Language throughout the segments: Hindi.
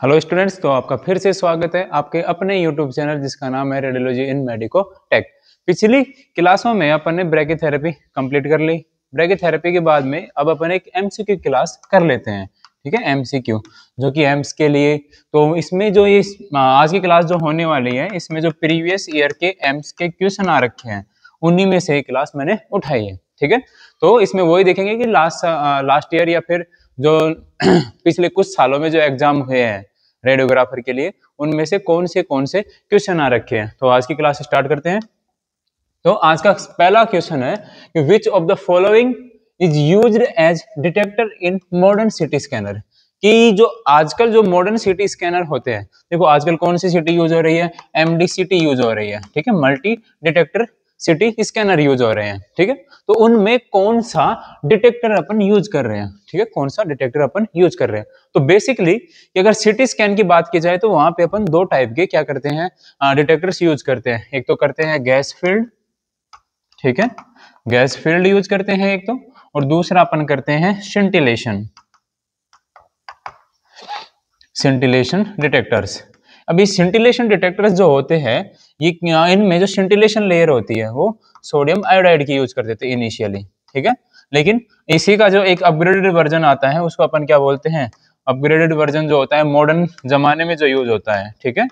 हेलो स्टूडेंट्स, तो आपका फिर से स्वागत है आपके अपने यूट्यूब चैनल जिसका नाम है रेडियोलॉजी इन मेडिको टेक। पिछली क्लासों में अपन ने ब्रैकीथेरेपी कंप्लीट कर ली। ब्रैकीथेरेपी के बाद में अब अपन एक एमसीक्यू क्लास कर लेते हैं। ठीक है, एमसीक्यू जो कि एम्स के लिए, तो इसमें जो ये आज की क्लास जो होने वाली है इसमें जो प्रीवियस ईयर के एम्स के क्वेश्चन आ रखे हैं उन्हीं में से क्लास मैंने उठाई है। ठीक है, तो इसमें वही देखेंगे कि लास्ट ईयर या फिर जो पिछले कुछ सालों में जो एग्जाम हुए हैं रेडियोग्राफर के लिए उनमें से कौन से क्वेश्चन आ रखे हैं। तो आज की क्लास स्टार्ट करते हैं। तो आज का पहला क्वेश्चन है कि which of the following is used as detector in modern CT scanner. कि जो आजकल जो मॉडर्न सिटी स्कैनर होते हैं, देखो आजकल कौन सी सिटी यूज हो रही है, एमडी सिटी यूज हो रही है। ठीक है, multi detector city scanner use हो रहे हैं। ठीक है, तो उनमें कौन सा डिटेक्टर अपन यूज कर रहे हैं। ठीक है, कौन सा डिटेक्टर अपन यूज कर रहे हैं। तो बेसिकली अगर सिटी स्कैन की बात की जाए तो वहां पे अपन दो टाइप के क्या करते हैं, डिटेक्टर्स यूज करते हैं। एक तो करते हैं गैस फील्ड, ठीक है, गैस फील्ड यूज करते हैं एक तो, और दूसरा अपन करते हैं सिंटिलेशन डिटेक्टर्स। अभी सिंटिलेशन डिटेक्टर्स जो होते हैं ये इनमें जो सिंटिलेशन लेयर होती है वो सोडियम आयोडाइड की यूज करते थे इनिशियली। ठीक है, लेकिन इसी का जो एक अपग्रेडेड वर्जन आता है उसको अपन क्या बोलते हैं, अपग्रेडेड वर्जन जो होता है मॉडर्न जमाने में जो यूज होता है। ठीक है,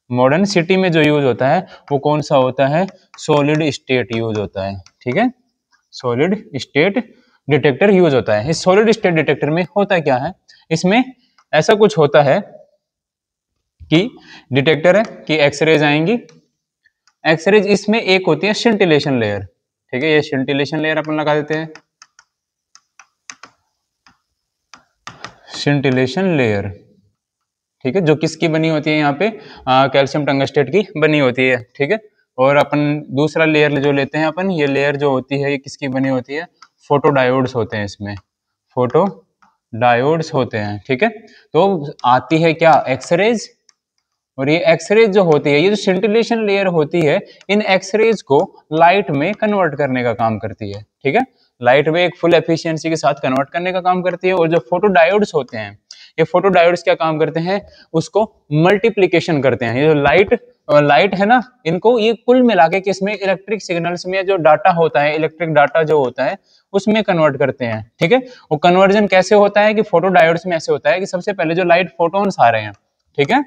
मॉडर्न सिटी में जो यूज होता है वो कौन सा होता है, सॉलिड स्टेट यूज होता है। ठीक है, सॉलिड स्टेट डिटेक्टर यूज होता है। इस सॉलिड स्टेट डिटेक्टर में होता क्या है, इसमें ऐसा कुछ होता है कि डिटेक्टर है कि एक्सरेज आएंगी, एक्सरेज इसमें एक होती है सिंटिलेशन लेयर। ठीक है, ये सिंटिलेशन लेयर अपन लगा देते हैं, सिंटिलेशन लेयर। ठीक है, जो किसकी बनी होती है, यहाँ पे कैल्शियम टंगस्टेट की बनी होती है। ठीक है, और अपन दूसरा लेयर जो लेते हैं अपन, ये लेयर जो होती है ये किसकी बनी होती है, फोटोडायोड्स होते हैं इसमें, फोटो डायोड्स होते हैं। ठीक है, तो आती है क्या, एक्सरेज, और ये एक्सरेज जो होती है, ये जो सिंटिलेशन लेयर होती है, इन एक्सरेज को लाइट में कन्वर्ट करने का काम करती है। ठीक है, लाइट में एक फुल एफिशिएंसी के साथ कन्वर्ट करने का काम करती है। और जो फोटोडायोड्स होते हैं, ये फोटोडायोड्स क्या काम करते हैं, उसको मल्टीप्लीकेशन करते हैं। ये जो लाइट है ना, इनको ये कुल मिला के किसमें, इलेक्ट्रिक सिग्नल्स में जो डाटा होता है, इलेक्ट्रिक डाटा जो होता है उसमें कन्वर्ट करते हैं। ठीक है, वो कन्वर्जन कैसे होता है कि फोटोडायोड्स में ऐसे होता है कि सबसे पहले जो लाइट फोटोन्स आ रहे हैं, ठीक है,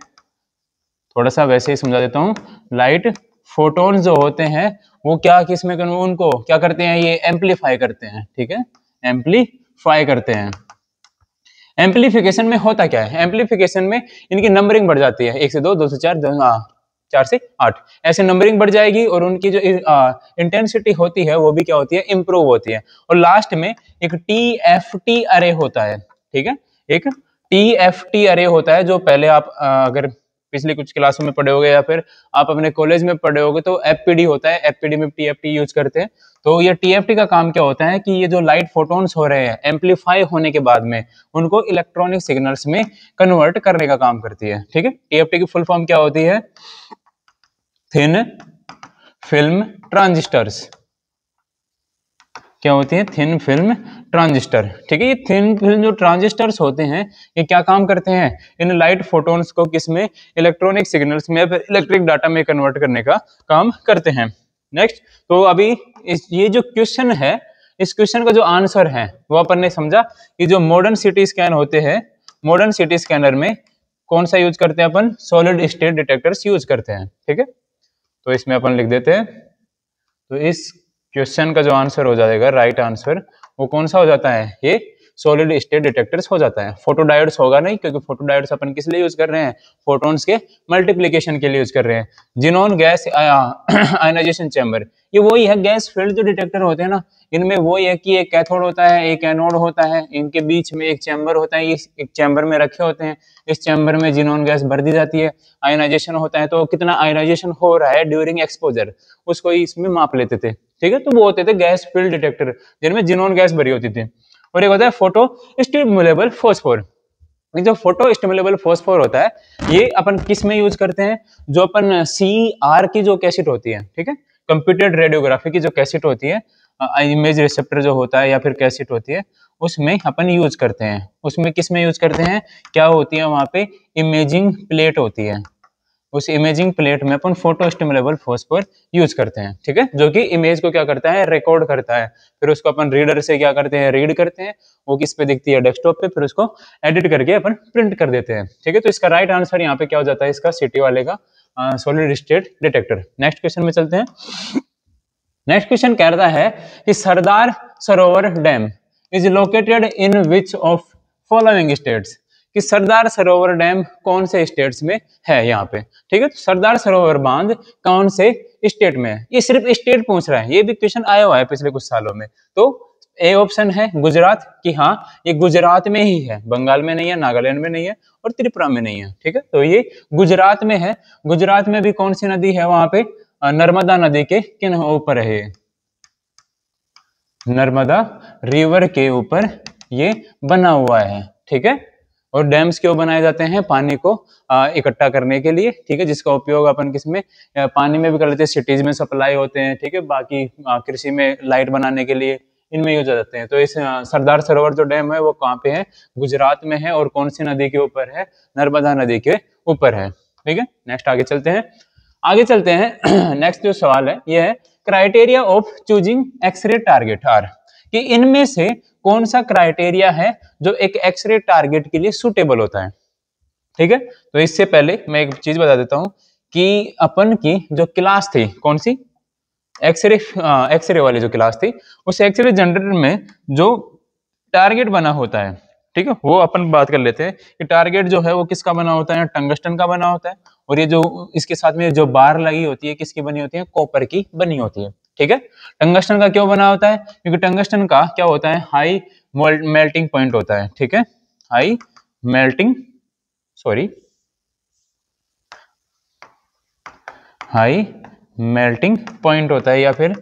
थोड़ा सा वैसे ही समझा देता हूँ, लाइट फोटोन्स जो होते हैं वो क्या किसमें, उनको क्या करते हैं, ये एम्पलीफाई करते हैं। ठीक है, एम्पलीफाई करते हैं। एम्पलीफिकेशन में होता क्या है, एम्पलीफिकेशन में इनकी नंबरिंग बढ़ जाती है, 1 से 2, 2 से 4, 4 से 8, ऐसे नंबरिंग बढ़ जाएगी और उनकी जो इंटेंसिटी होती है वो भी क्या होती है, इंप्रूव होती है। और लास्ट में एक TFT अरे होता है। ठीक है, एक TFT अरे होता है, जो पहले आप अगर पिछली कुछ क्लासों में पढ़े होगे या फिर आप अपने कॉलेज में पढ़े होगे तो FPD होता है, FPD में TFT यूज करते हैं। तो ये TFT का काम क्या होता है कि ये जो लाइट फोटोन्स हो रहे हैं एम्पलीफाई होने के बाद में उनको इलेक्ट्रॉनिक सिग्नल्स में कन्वर्ट करने का काम करती है। ठीक है, TFT की फुल फॉर्म क्या होती है, थिन फिल्म ट्रांजिस्टर्स। क्या होती है, थिन फिल्म ट्रांजिस्टर। ठीक है, ये थिन फिल्म जो ट्रांजिस्टर्स होते हैं ये क्या काम करते हैं, इन लाइट फोटोन्स को किसमें, इलेक्ट्रॉनिक सिग्नल्स में, फिर इलेक्ट्रिक डाटा में कन्वर्ट करने का काम करते हैं। नेक्स्ट, तो अभी ये जो क्वेश्चन है, इस क्वेश्चन का जो आंसर है वो अपन ने समझा कि जो मॉडर्न सिटी स्कैन होते हैं, मॉडर्न सिटी स्कैनर में कौन सा यूज करते हैं अपन, सॉलिड स्टेट डिटेक्टर्स यूज करते हैं। ठीक है, तो इसमें अपन लिख देते हैं, तो इस क्वेश्चन का जो आंसर हो जाएगा, राइट आंसर, वो कौन सा हो जाता है, ये सॉलिड स्टेट डिटेक्टर्स हो जाता है। फोटोडायोड्स होगा नहीं, क्योंकि फोटोडायोड्स अपन किस लिए यूज कर रहे हैं, फोटोन्स के मल्टीप्लिकेशन के लिए यूज कर रहे हैं। जिनोन गैस आयनाइजेशन चैम्बर, ये वही है, गैस फील्ड जो डिटेक्टर होते हैं ना, इनमें वही है कि एक कैथोड होता है, एक एनोड होता है, इनके बीच में एक चैम्बर होता है, ये एक चैम्बर में रखे होते हैं, इस चैम्बर में जिनोन गैस भर दी जाती है, आयनाइजेशन होता है, तो कितना आयनाइजेशन हो रहा है ड्यूरिंग एक्सपोजर उसको इसमें माप लेते थे। ठीक है, तो वो होते थे गैस फील्ड डिटेक्टर जिनमें जिनोन गैस भरी होती थी। और एक होता है फोटो स्टिमुलेबल फॉस्फोर। जो फोटो स्टिमुलेबल फॉस्फोर होता है ये अपन किस में यूज करते हैं, जो अपन CR की जो कैसेट होती है, ठीक है, कंप्यूटेड रेडियोग्राफी की जो कैसेट होती है, इमेज रिसेप्टर जो होता है या फिर कैसेट होती है, उसमें अपन यूज करते हैं। उसमें किस में यूज करते हैं, क्या होती है वहां पे, इमेजिंग प्लेट होती है। उस इमेजिंग प्लेट में अपन फोटो स्टिमुलेबल फॉस्फोर यूज करते हैं, ठीक है, जो कि इमेज को क्या करता है, रिकॉर्ड करता है। फिर उसको अपन रीडर से क्या करते हैं, रीड करते हैं, वो किस पे दिखती है, डेस्कटॉप पे, फिर उसको एडिट करके अपन प्रिंट कर देते हैं, ठीक है। तो इसका राइट आंसर यहाँ पे क्या हो जाता है, इसका सिटी वाले का solid state detector. Next question में चलते हैं। नेक्स्ट क्वेश्चन कह रहा है कि Sardar Sarovar dam is located in which of following states, कि सरदार सरोवर डैम कौन से स्टेट्स में है यहाँ पे, ठीक है। तो सरदार सरोवर बांध कौन से स्टेट में है, ये सिर्फ स्टेट पूछ रहा है, ये भी क्वेश्चन आया हुआ है पिछले कुछ सालों में। तो ए ऑप्शन है गुजरात, कि हाँ ये गुजरात में ही है, बंगाल में नहीं है, नागालैंड में नहीं है और त्रिपुरा में नहीं है, ठीक है। तो ये गुजरात में है। गुजरात में भी कौन सी नदी है वहां पे, नर्मदा नदी के किन ऊपर है, नर्मदा रिवर के ऊपर ये बना हुआ है, ठीक है। और डैम्स क्यों बनाए जाते हैं, पानी को इकट्ठा करने के लिए, ठीक है, जिसका उपयोग अपन किसमें, पानी में भी कर लेते हैं, सिटीज में सप्लाई होते हैं, ठीक है, बाकी कृषि में लाइट बनाने के लिए इनमें यूज हो जाते हैं। तो इस सरदार सरोवर जो डैम है वो कहाँ पे है, गुजरात में है, और कौन सी नदी के ऊपर है, नर्मदा नदी के ऊपर है, ठीक है। नेक्स्ट आगे चलते हैं, आगे चलते हैं। नेक्स्ट जो सवाल है ये है, criteria of choosing X ray target are, कि इनमें से कौन सा क्राइटेरिया है जो एक एक्सरे टारगेट के लिए सुटेबल होता है, ठीक है। तो इससे पहले मैं एक चीज बता देता हूं कि अपन की जो क्लास थी, कौन सी, एक्सरे वाली जो क्लास थी, उस एक्सरे जनरेटर में जो टारगेट बना होता है, ठीक है, वो अपन बात कर लेते हैं कि टारगेट जो है वो किसका बना होता है, टंगस्टन का बना होता है। और ये जो इसके साथ में जो बार लगी होती है किसकी बनी होती है, कॉपर की बनी होती है, ठीक है। टंगस्टन का क्यों बना होता है, क्योंकि टंगस्टन का क्या होता है, हाई मेल्टिंग पॉइंट होता है, ठीक है, high melting, sorry, high melting point होता है, या फिर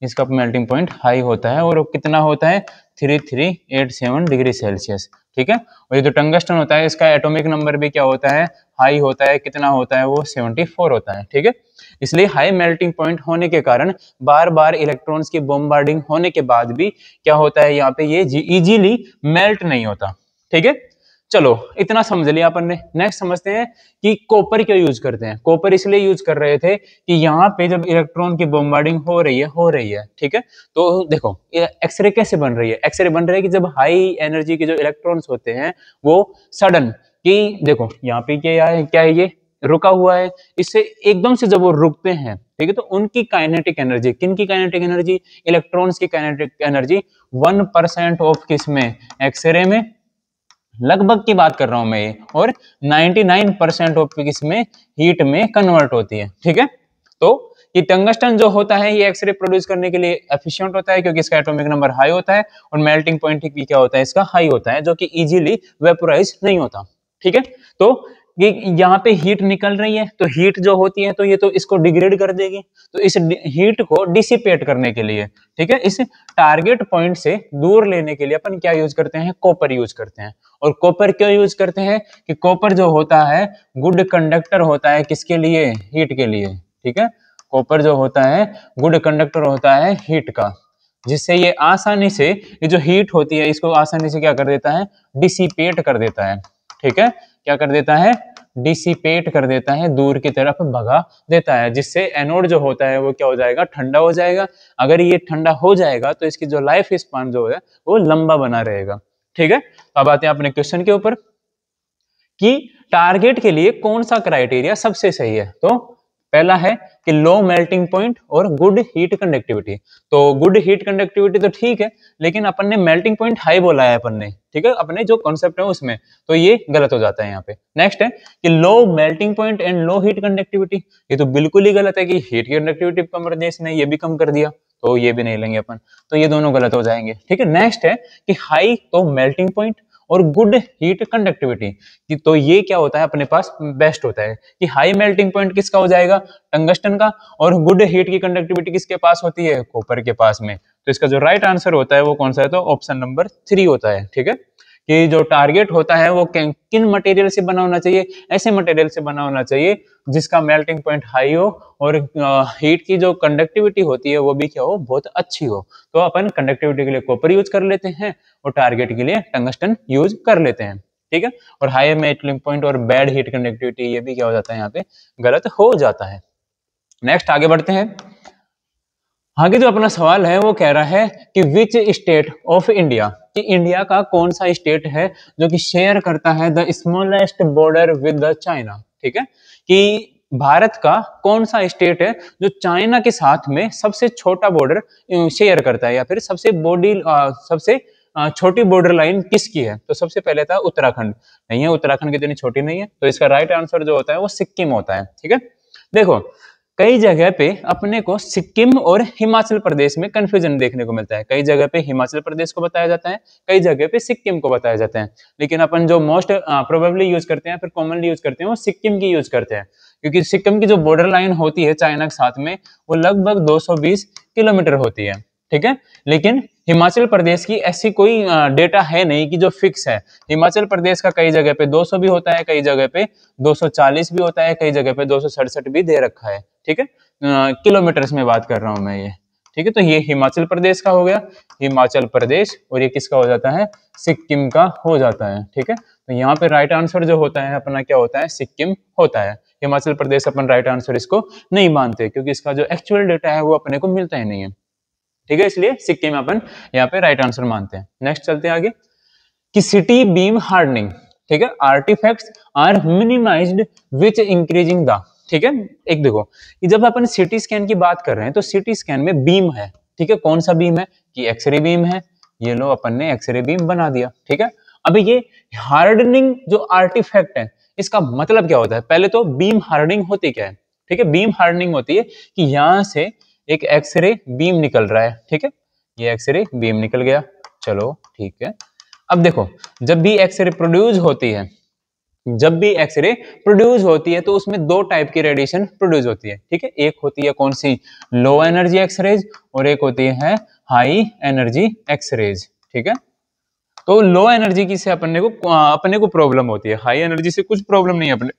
इसका मेल्टिंग पॉइंट हाई होता है, और वो कितना होता है, 3387 डिग्री सेल्सियस, ठीक है। और ये जो टंगस्टन होता है इसका एटॉमिक नंबर भी क्या होता है, हाई होता है, कितना होता है वो, 74 होता है, ठीक है। इसलिए हाई मेल्टिंग पॉइंट होने के कारण बार बार इलेक्ट्रॉन्स की बॉम्बार्डिंग होने के बाद भी क्या होता है, यहाँ पे ये इजीली मेल्ट नहीं होता, ठीक है। चलो इतना समझ लिया अपन ने। नेक्स्ट समझते हैं कि कॉपर क्यों यूज करते हैं। कॉपर इसलिए यूज कर रहे थे कि यहाँ पे जब इलेक्ट्रॉन की बॉम्बार्डिंग हो रही है, ठीक है। तो देखो एक्सरे कैसे बन रही है, एक्सरे बन रही है कि जब हाई एनर्जी के जो इलेक्ट्रॉन्स होते हैं वो सडन, कि देखो यहाँ पे क्या है ये रुका हुआ है, इससे एकदम से जब वो रुकते हैं, ठीक है, तो उनकी काइनेटिक एनर्जी, किनकी काइनेटिक एनर्जी, इलेक्ट्रॉन्स की काइनेटिक एनर्जी 1% ऑफ किसमें, एक्सरे में, लगभग की बात कर रहा हूं मैं ये, और 99% ऑफ इसमें हीट में कन्वर्ट होती है, ठीक है। तो ये टंगस्टन जो होता है ये एक्सरे प्रोड्यूस करने के लिए एफिशिएंट होता है, क्योंकि इसका एटॉमिक नंबर हाई होता है, और मेल्टिंग पॉइंट भी क्या होता है इसका, हाई होता है, जो कि इजीली वेपोराइज नहीं होता, ठीक है। तो ये यहाँ पे हीट निकल रही है, तो हीट जो होती है तो ये तो इसको डिग्रेड कर देगी, तो इस हीट को डिसिपेट करने के लिए, ठीक है, इस टारगेट पॉइंट से दूर लेने के लिए अपन क्या यूज करते हैं, कॉपर यूज करते हैं। और कॉपर क्यों यूज करते हैं, कि कॉपर जो होता है गुड कंडक्टर होता है, किसके लिए, हीट के लिए, ठीक है। कॉपर जो होता है गुड कंडक्टर होता है हीट का, जिससे ये आसानी से, ये जो हीट होती है इसको आसानी से क्या कर देता है, डिसिपेट कर देता है, ठीक है, क्या कर देता है, डिसिपेट कर देता है, दूर की तरफ भगा देता है, जिससे एनोड जो होता है वो क्या हो जाएगा, ठंडा हो जाएगा। अगर ये ठंडा हो जाएगा तो इसकी जो लाइफ स्पान जो है वो लंबा बना रहेगा, ठीक है। अब आते हैं अपने क्वेश्चन के ऊपर कि टारगेट के लिए कौन सा क्राइटेरिया सबसे सही है। तो पहला है कि लो मेल्टिंग पॉइंट और गुड हीट कंडक्टिविटी। तो गुड हीट कंडक्टिविटी तो ठीक है, लेकिन अपन ने मेल्टिंग पॉइंट हाई बोला है अपन ने, ठीक है, अपने जो कॉन्सेप्ट है उसमें, तो ये गलत हो जाता है यहाँ पे। नेक्स्ट है कि low melting point and low heat conductivity, ये तो बिल्कुल ही गलत है कि हीट कंडक्टिविटी कम कर दिया इसने, ये भी कम कर दिया, तो ये भी नहीं लेंगे अपन, तो ये दोनों गलत हो जाएंगे, ठीक है। नेक्स्ट है कि हाई तो मेल्टिंग पॉइंट और गुड हीट कंडक्टिविटी, तो ये क्या होता है अपने पास बेस्ट होता है कि हाई मेल्टिंग पॉइंट किसका हो जाएगा, टंगस्टन का, और गुड हीट की कंडक्टिविटी किसके पास होती है, कॉपर के पास में। तो इसका जो राइट आंसर होता है वो कौन सा है, तो ऑप्शन नंबर 3 होता है, ठीक है। कि जो टारगेट होता है वो किन मटेरियल से बना होना चाहिए, ऐसे मटेरियल से बना होना चाहिए जिसका मेल्टिंग पॉइंट हाई हो और हीट की जो कंडक्टिविटी होती है वो भी क्या हो, बहुत अच्छी हो। तो अपन कंडक्टिविटी के लिए कॉपर यूज कर लेते हैं और टारगेट के लिए टंगस्टन यूज कर लेते हैं, ठीक है। और हाई मेल्टिंग पॉइंट और बैड हीट कंडक्टिविटी ये भी क्या हो जाता है यहाँ पे गलत हो जाता है। नेक्स्ट आगे बढ़ते हैं। आगे जो अपना सवाल है वो कह रहा है कि विच स्टेट ऑफ इंडिया, कि इंडिया का कौन सा स्टेट है जो कि शेयर करता है the smallest border with the China, ठीक है। कि भारत का कौन सा स्टेट है जो चाइना के साथ में सबसे छोटा बॉर्डर शेयर करता है, या फिर सबसे छोटी बॉर्डर लाइन किसकी है। तो सबसे पहले था उत्तराखंड, नहीं है, उत्तराखंड की इतनी छोटी नहीं है, तो इसका राइट आंसर जो होता है वो सिक्किम होता है, ठीक है। देखो कई जगह पे अपने को सिक्किम और हिमाचल प्रदेश में कंफ्यूजन देखने को मिलता है, कई जगह पे हिमाचल प्रदेश को बताया जाता है, कई जगह पे सिक्किम को बताया जाता है, लेकिन अपन जो मोस्ट प्रोबेबली यूज करते हैं फिर कॉमनली यूज करते हैं वो सिक्किम की यूज करते हैं, क्योंकि सिक्किम की जो बॉर्डर लाइन होती है चाइना के साथ में वो लगभग 220 किलोमीटर होती है, ठीक है। लेकिन हिमाचल प्रदेश की ऐसी कोई डेटा है नहीं कि जो फिक्स है। हिमाचल प्रदेश का कई जगह पे 200 भी होता है, कई जगह पे 240 भी होता है, कई जगह पे 267 भी दे रखा है, ठीक है। किलोमीटर्स में बात कर रहा हूं मैं ये, ठीक है। तो ये हिमाचल प्रदेश का हो गया, हिमाचल प्रदेश, और ये किसका हो जाता है, सिक्किम का हो जाता है, ठीक है। तो यहाँ पे राइट आंसर जो होता है अपना क्या होता है, सिक्किम होता है। हिमाचल प्रदेश अपन राइट आंसर इसको नहीं मानते क्योंकि इसका जो एक्चुअल डेटा है वो अपने को मिलता ही नहीं है, ठीक है, इसलिए सिक्किम अपन यहाँ पे राइट आंसर मानते हैं। नेक्स्ट चलते हैं आगे कि सिटी बीम हार्डनिंग, ठीक है, artifacts are minimized which increasing the, ठीक है। एक देखो कि जब अपन सिटी स्कैन की बात कर रहे हैं तो सिटी स्कैन में बीम है, ठीक है। कौन सा बीम है, कि एक्सरे बीम है, ये लो अपन ने एक्सरे बीम बना दिया, ठीक है। अभी ये हार्डनिंग जो आर्टिफैक्ट है इसका मतलब क्या होता है, पहले तो बीम हार्डनिंग होती क्या है, ठीक है। बीम हार्डनिंग होती है कि यहां से एक एक्सरे बीम निकल रहा है, ठीक है, ये एक्सरे बीम निकल गया, चलो ठीक है। अब देखो जब भी एक्सरे प्रोड्यूस होती है, जब भी एक्सरे प्रोड्यूस होती है तो उसमें दो टाइप की रेडिएशन प्रोड्यूस होती है, ठीक है। एक होती है कौन सी, लो एनर्जी एक्सरेज, और एक होती है हाई एनर्जी एक्सरेज, ठीक है। तो लो एनर्जी की से अपने को प्रॉब्लम होती है, हाई एनर्जी से कुछ प्रॉब्लम नहीं है अपने,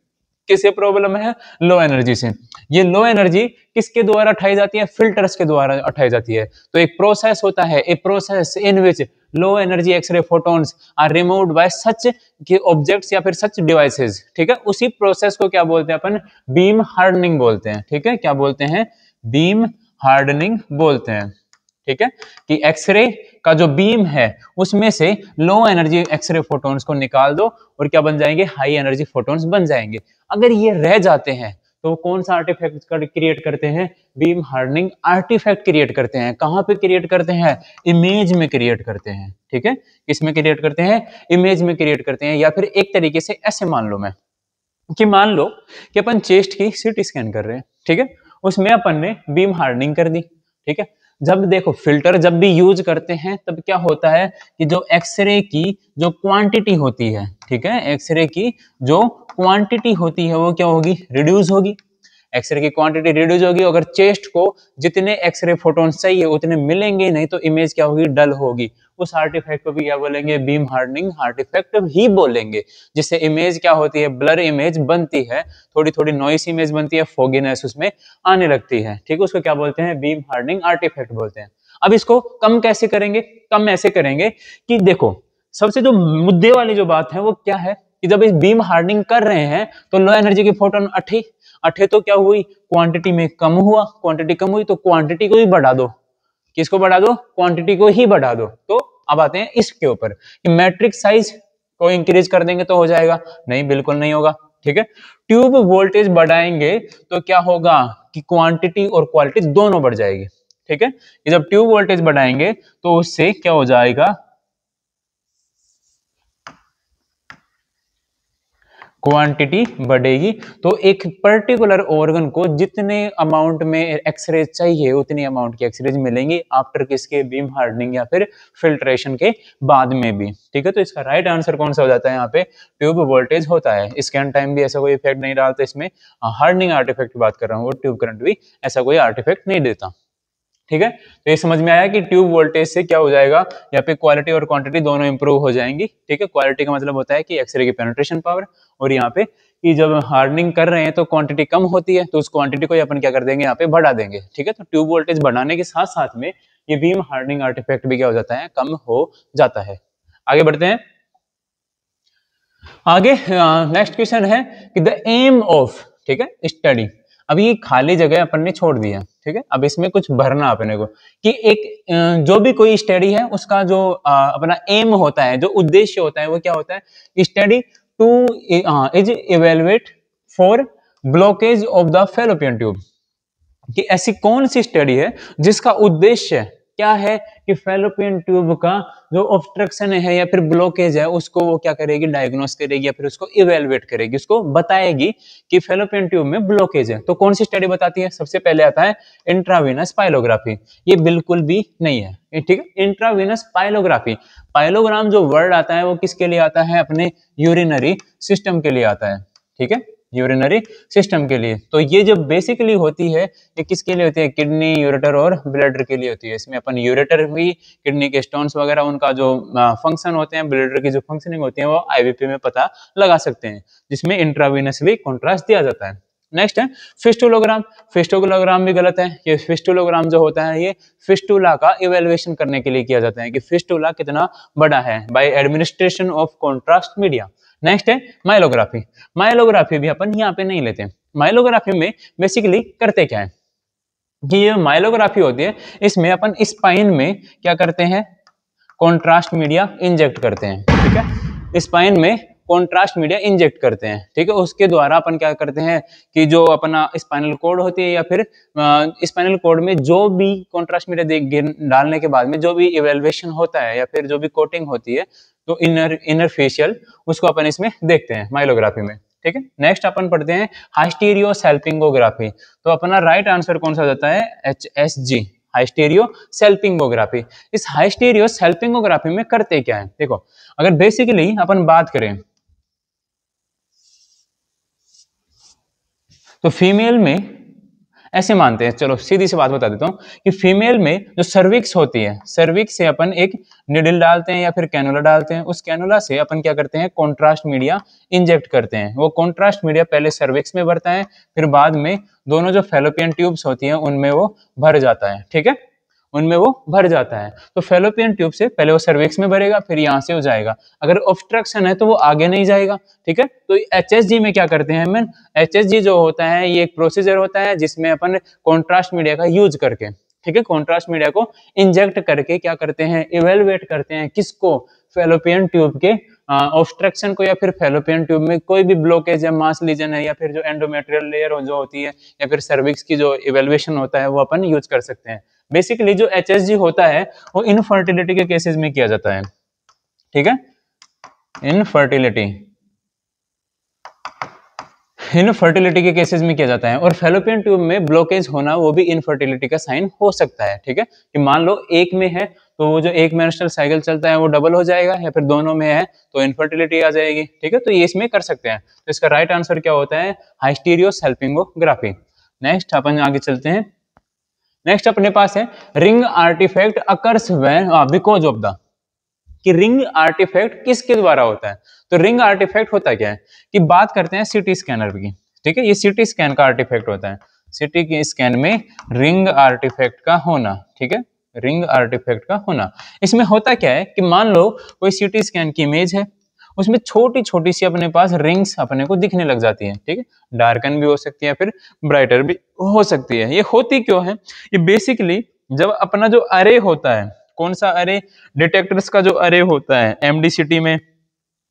किससे प्रॉब्लम है, लो एनर्जी से। ये लो एनर्जी किसके द्वारा उठाई जाती है, फिल्टर्स के द्वारा उठाई जाती है। तो एक प्रोसेस होता है, a process in which low energy X ray photons are removed by such के ऑब्जेक्ट्स या फिर सच डिवाइसेस, ठीक है। उसी प्रोसेस को क्या बोलते हैं अपन, बीम हार्डनिंग बोलते हैं, ठीक है। क्या बोलते हैं, बीम हार्डनिंग बोलते हैं, ठीक है। कि एक्सरे का जो बीम है उसमें से लो एनर्जी एक्सरे फोटॉन्स को निकाल दो और क्या बन जाएंगे, हाई एनर्जी फोटॉन्स बन जाएंगे। अगर ये रह जाते हैं तो कौन सा आर्टिफैक्ट क्रिएट करते हैं, बीम हार्डनिंग आर्टिफैक्ट क्रिएट करते हैं। कहां पे क्रिएट करते हैं, इमेज में क्रिएट करते हैं, ठीक है। किसमें क्रिएट करते हैं, इमेज में क्रिएट करते हैं। या फिर एक तरीके से ऐसे मान लो मैं कि मान लो कि अपन चेस्ट की सीटी स्कैन कर रहे हैं, ठीक है, उसमें अपन ने बीम हार्डनिंग कर दी, ठीक है। जब देखो फिल्टर जब भी यूज करते हैं तब क्या होता है कि जो एक्सरे की जो क्वांटिटी होती है, ठीक है, एक्सरे की जो क्वांटिटी होती है वो क्या होगी, रिड्यूस होगी। एक्सरे की क्वांटिटी रिड्यूस होगी, अगर चेस्ट को जितने एक्सरे फोटोन चाहिए उतने मिलेंगे नहीं तो इमेज क्या होगी, डल होगी। उस आर्टिफैक्ट को भी क्या बोलेंगे, बीम हार्डनिंग आर्टिफैक्ट ही बोलेंगे, जिससे इमेज क्या होती है, ब्लर इमेज बनती है, थोड़ी थोड़ी नॉइस इमेज बनती है, फोगीनेस उसमें आने लगती है, ठीक है। उसको क्या बोलते हैं, बीम हार्डनिंग आर्टिफैक्ट बोलते हैं। अब इसको कम कैसे करेंगे, कम ऐसे करेंगे कि देखो सबसे जो मुद्दे वाली जो बात है वो क्या है कि जब इस बीम हार्डनिंग कर रहे हैं तो लो एनर्जी की फोटोन अठे तो क्या हुई, क्वांटिटी में कम हुआ, क्वांटिटी कम हुई तो क्वांटिटी को ही बढ़ा दो। किसको बढ़ा दो, क्वांटिटी को ही बढ़ा दो। तो अब आते हैं इसके ऊपर कि मैट्रिक्स साइज को इंक्रीज कर देंगे तो हो जाएगा, नहीं बिल्कुल नहीं होगा, ठीक है। ट्यूब वोल्टेज बढ़ाएंगे तो क्या होगा कि क्वांटिटी और क्वालिटी दोनों बढ़ जाएगी, ठीक है। जब ट्यूब वोल्टेज बढ़ाएंगे तो उससे क्या हो जाएगा, क्वांटिटी बढ़ेगी। तो एक पर्टिकुलर ऑर्गन को जितने अमाउंट में एक्सरे चाहिए उतनी अमाउंट की एक्सरेज मिलेंगी आफ्टर किसके, बीम हार्डनिंग या फिर फिल्ट्रेशन के बाद में भी, ठीक है। तो इसका राइट आंसर कौन सा हो जाता है, यहाँ पे ट्यूब वोल्टेज होता है। स्कैन टाइम भी ऐसा कोई इफेक्ट नहीं डालता इसमें, हार्डनिंग आर्टिफैक्ट की बात कर रहा हूँ, वो ट्यूब करंट भी ऐसा कोई आर्टिफैक्ट नहीं देता, ठीक है, तो ये समझ में आया कि ट्यूब वोल्टेज से क्या हो जाएगा, यहाँ पे क्वालिटी और क्वांटिटी दोनों इंप्रूव हो जाएंगी। ठीक है, क्वालिटी का मतलब होता है कि एक्सरे की पेनिट्रेशन पावर, और यहाँ पे कि जब हार्डनिंग कर रहे हैं तो क्वांटिटी कम होती है, तो उस क्वांटिटी को अपन क्या कर देंगे, यहाँ पे बढ़ा देंगे। ठीक है, तो ट्यूब वोल्टेज बढ़ाने के साथ साथ में ये बीम हार्डनिंग आर्टिफैक्ट भी क्या हो जाता है, कम हो जाता है। आगे बढ़ते हैं। आगे नेक्स्ट क्वेश्चन है कि द एम ऑफ, ठीक है, स्टडी। अब ये खाली जगह अपन ने छोड़ दिया, ठीक है, अब इसमें कुछ भरना अपने को कि एक जो भी कोई स्टडी है उसका जो अपना एम होता है, जो उद्देश्य होता है, वो क्या होता है, study two is evaluate for blockage of the fallopian tube. कि ऐसी कौन सी स्टडी है जिसका उद्देश्य क्या है कि फैलोपियन ट्यूब का जो ऑब्स्ट्रक्शन है या फिर ब्लॉकेज है उसको वो क्या करेगी, डायग्नोस करेगी या फिर उसको इवेलुएट करेगी, उसको बताएगी कि फैलोपियन ट्यूब में ब्लॉकेज है। तो कौन सी स्टडी बताती है, सबसे पहले आता है इंट्रावीनस पाइलोग्राफी। ये बिल्कुल भी नहीं है, ठीक है, इंट्रावीनस पाइलोग्राफी। पाइलोग्राम जो वर्ड आता है वो किसके लिए आता है, अपने यूरिनरी सिस्टम के लिए आता है। ठीक है, यूरिनरी सिस्टम के लिए। तो ये जो बेसिकली होती है ये किसके लिए होती है, किडनी, यूरेटर और ब्लैडर के लिए होती है। इसमें अपन यूरेटर भी, किडनी के स्टोन्स वगैरह उनका जो फंक्शन होते हैं, ब्लैडर की जो फंक्शनिंग होती है वो आईवीपी में पता लगा सकते हैं, जिसमें इंट्रावीनसली कॉन्ट्रास्ट दिया जाता है। नेक्स्ट है फिस्टुलोग्राम। फिस्टुलोग्राम भी गलत है। ये फिस्टुलोग्राम जो होता है ये फिस्टुला का इवेल्युएशन करने के लिए किया जाता है कि फिस्टुला कितना बड़ा है, by administration of contrast media. Next है माइलोग्राफी। माइलोग्राफी भी अपन यहाँ पे नहीं लेते। माइलोग्राफी में बेसिकली करते क्या है कि ये माइलोग्राफी होती है, इसमें अपन स्पाइन में क्या करते हैं, कॉन्ट्रास्ट मीडिया इंजेक्ट करते हैं। ठीक है, स्पाइन में कॉन्ट्रास्ट मीडिया इंजेक्ट करते हैं। ठीक है, उसके द्वारा अपन क्या करते हैं कि जो अपना स्पाइनल कोड होती है या फिर स्पाइनल कोड में जो भी कॉन्ट्रास्ट मीडिया डालने के बाद में जो भी इवेल्युएशन होता है या फिर जो भी कोटिंग होती है, तो इनर फेशियल उसको अपन इसमें देखते हैं माइलोग्राफी में। ठीक है, नेक्स्ट अपन पढ़ते हैं हाइस्टीरियो सेल्पिंगोग्राफी। तो अपना राइट आंसर कौन सा जाता है, HSG, हाइस्टीरियो सेल्पिंगोग्राफी। इस हाइस्टीरियो सेल्पिंगोग्राफी में करते क्या है, देखो अगर बेसिकली अपन बात करें तो फीमेल में ऐसे मानते हैं, चलो सीधी सी बात बता देता हूं कि फीमेल में जो सर्विक्स होती है, सर्विक्स से अपन एक निडल डालते हैं या फिर कैनुला डालते हैं। उस कैनुला से अपन क्या करते हैं, कॉन्ट्रास्ट मीडिया इंजेक्ट करते हैं। वो कॉन्ट्रास्ट मीडिया पहले सर्विक्स में भरता है, फिर बाद में दोनों जो फैलोपियन ट्यूब्स होती हैं उनमें वो भर जाता है। ठीक है, उनमें वो भर जाता है। तो फैलोपियन ट्यूब से पहले वो सर्विक्स में भरेगा, फिर यहाँ से हो जाएगा। अगर ऑब्स्ट्रक्शन है तो वो आगे नहीं जाएगा। ठीक है, तो HSG में क्या करते हैं मैन, HSG जो होता है ये एक प्रोसीजर होता है जिसमें अपन कॉन्ट्रास्ट मीडिया का यूज करके, ठीक है, कॉन्ट्रास्ट मीडिया को इंजेक्ट करके क्या करते हैं, इवेलुएट करते हैं किसको, फैलोपियन ट्यूब के ऑब्स्ट्रक्शन को, या फिर फैलोपियन ट्यूब में कोई भी ब्लॉकेज या मास लीजन है, या फिर जो एंडोमेट्रियल लेयर जो होती है, या फिर सर्विक्स की जो इवेल्युएशन होता है वो अपन यूज कर सकते हैं। बेसिकली जो HSG होता है वो इनफर्टिलिटी के केसेस में किया जाता है। ठीक है, इनफर्टिलिटी के केसेस में किया जाता है। और फैलोपियन ट्यूब में ब्लॉकेज होना वो भी इनफर्टिलिटी का साइन हो सकता है। ठीक है, कि मान लो एक में है तो वो जो एक मेंस्ट्रुअल साइकिल चलता है वो डबल हो जाएगा, या फिर दोनों में है तो इनफर्टिलिटी आ जाएगी। ठीक है, तो ये इसमें कर सकते हैं। तो इसका राइट आंसर क्या होता है, हाइस्टीरियो सेल्पिंगोग्राफी। नेक्स्ट अपन आगे चलते हैं। नेक्स्ट अपने पास है ring artifact occurs when because of the, कि रिंग आर्टिफैक्ट किसके द्वारा होता है। तो रिंग आर्टिफैक्ट होता क्या है कि बात करते हैं सिटी स्कैनर की। ठीक है, ये सिटी स्कैन का आर्टिफैक्ट होता है, सिटी के स्कैन में रिंग आर्टिफैक्ट का होना। ठीक है, रिंग आर्टिफैक्ट का होना, इसमें होता क्या है कि मान लो कोई सिटी स्कैन की इमेज है, उसमें छोटी छोटी सी अपने पास रिंग्स अपने को दिखने लग जाती है। ठीक है, डार्कन भी हो सकती है, फिर ब्राइटर भी हो सकती है। ये होती क्यों है, ये बेसिकली जब अपना जो अरे होता है, कौन सा अरे, डिटेक्टर्स का जो अरे होता है MD सिटी में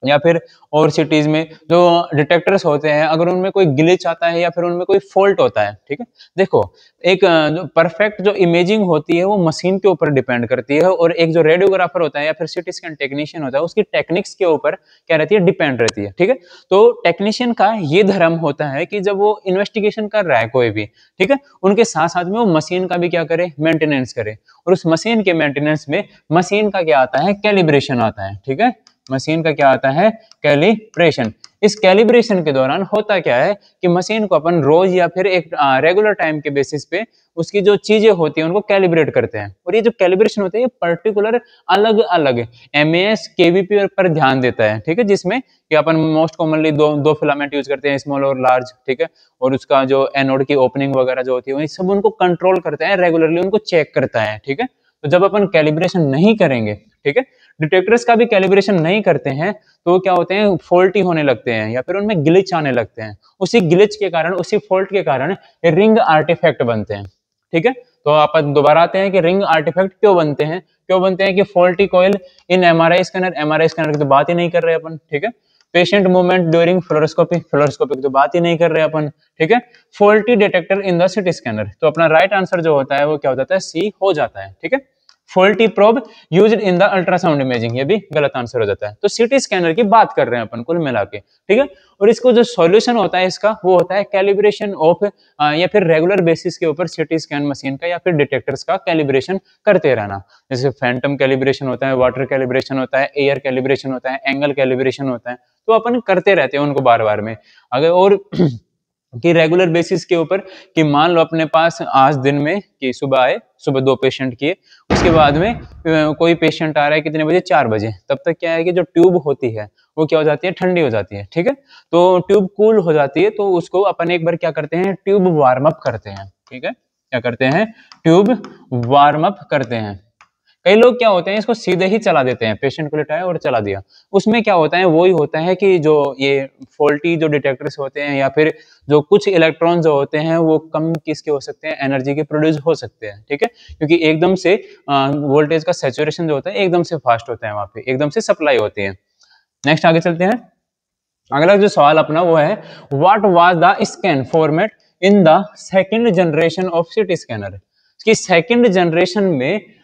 या फिर और सिटीज में जो डिटेक्टर्स होते हैं, अगर उनमें कोई ग्लिच आता है या फिर उनमें कोई फॉल्ट होता है, ठीक है, देखो एक जो परफेक्ट जो इमेजिंग होती है वो मशीन के ऊपर डिपेंड करती है, और एक जो रेडियोग्राफर होता है या फिर सिटी स्कैन टेक्नीशियन होता है उसकी टेक्निक्स के ऊपर क्या रहती है, डिपेंड रहती है। ठीक है, तो टेक्नीशियन का ये धर्म होता है कि जब वो इन्वेस्टिगेशन कर रहा है कोई भी, ठीक है, उनके साथ साथ में वो मशीन का भी क्या करे, मेंटेनेंस करे। और उस मशीन के मेंटेनेंस में मशीन का क्या आता है, कैलिब्रेशन आता है। ठीक है, मशीन का क्या आता है, कैलिब्रेशन। इस कैलिब्रेशन के दौरान होता क्या है कि मशीन को अपन रोज या फिर एक रेगुलर टाइम के बेसिस पे उसकी जो चीजें होती हैं उनको कैलिब्रेट करते हैं, और ये जो कैलिब्रेशन होता है ये पर्टिकुलर अलग अलग एमएएस केवीपी पर ध्यान देता है, ठीक है, जिसमें कि अपन मोस्ट कॉमनली दो फिलामेंट यूज करते हैं, स्मॉल और लार्ज, ठीक है, और उसका जो एनोड की ओपनिंग वगैरह जो होती है सब उनको कंट्रोल करता है, रेगुलरली उनको चेक करता है, ठीक है। तो जब अपन कैलिब्रेशन नहीं करेंगे, ठीक है, डिटेक्टर्स का भी कैलिब्रेशन नहीं करते हैं तो क्या होते हैं, फॉल्टी होने लगते हैं या फिर उनमें ग्लिच आने लगते हैं। उसी ग्लिच के कारण, उसी फॉल्ट के कारण रिंग आर्टिफैक्ट बनते हैं, ठीक है। तो अपन दोबारा आते हैं कि रिंग आर्टिफैक्ट क्यों बनते हैं, क्यों बनते हैं कि फॉल्टी कॉइल इन एमआरआई स्कैनर की तो बात ही नहीं कर रहे अपन, ठीक है। पेशेंट मूवमेंट ड्यूरिंग फ्लोरोस्कोपी की तो बात ही नहीं कर रहे अपन, ठीक है। Faulty detector in the city scanner, तो अपना राइट आंसर जो होता है वो क्या हो जाता है, सी हो जाता है, ठीक है। Faulty probe used in the ultrasound imaging, ये भी गलत आंसर हो जाता है। तो सिटी स्कैनर की बात कर रहे हैं अपन कुल मिला के, ठीक है। और इसको जो सॉल्यूशन होता है इसका वो होता है कैलिब्रेशन ऑफ या फिर रेगुलर बेसिस के ऊपर सिटी स्कैन मशीन का या फिर डिटेक्टर्स का कैलिब्रेशन करते रहना। जैसे फैंटम कैलिब्रेशन होता है, वाटर कैलिब्रेशन होता है, एयर कैलिब्रेशन होता है, एंगल कैलिब्रेशन होता है, तो अपन करते रहते हैं उनको बार बार में। अगर और कि रेगुलर बेसिस के ऊपर कि मान लो अपने पास आज दिन में कि सुबह आए, सुबह 2 पेशेंट किए, उसके बाद में कोई पेशेंट आ रहा है कितने बजे, 4 बजे, तब तक क्या है कि जो ट्यूब होती है वो क्या हो जाती है, ठंडी हो जाती है, ठीक है। तो ट्यूब कूल हो जाती है, तो उसको अपन एक बार क्या करते हैं, ट्यूब वार्म अप करते हैं, ठीक है, क्या करते हैं, ट्यूब वार्म अप करते हैं। कई लोग क्या होते हैं इसको सीधे ही चला देते हैं, पेशेंट को लिटाया और चला दिया। उसमें क्या होता है, वो ही होता है कि जो ये फॉल्टी जो डिटेक्टर्स होते हैं या फिर जो कुछ इलेक्ट्रॉन जो होते हैं वो कम किसके हो सकते हैं, एनर्जी के प्रोड्यूस हो सकते हैं, ठीक है, क्योंकि एकदम से वोल्टेज का सैचुरेशन जो होता है एकदम से फास्ट होता है, वहां पे एकदम से सप्लाई होती है। नेक्स्ट आगे चलते हैं। अगला जो सवाल अपना वो है, what was the scan format in the second generation of city scanner. कि सेकंड जनरेशन में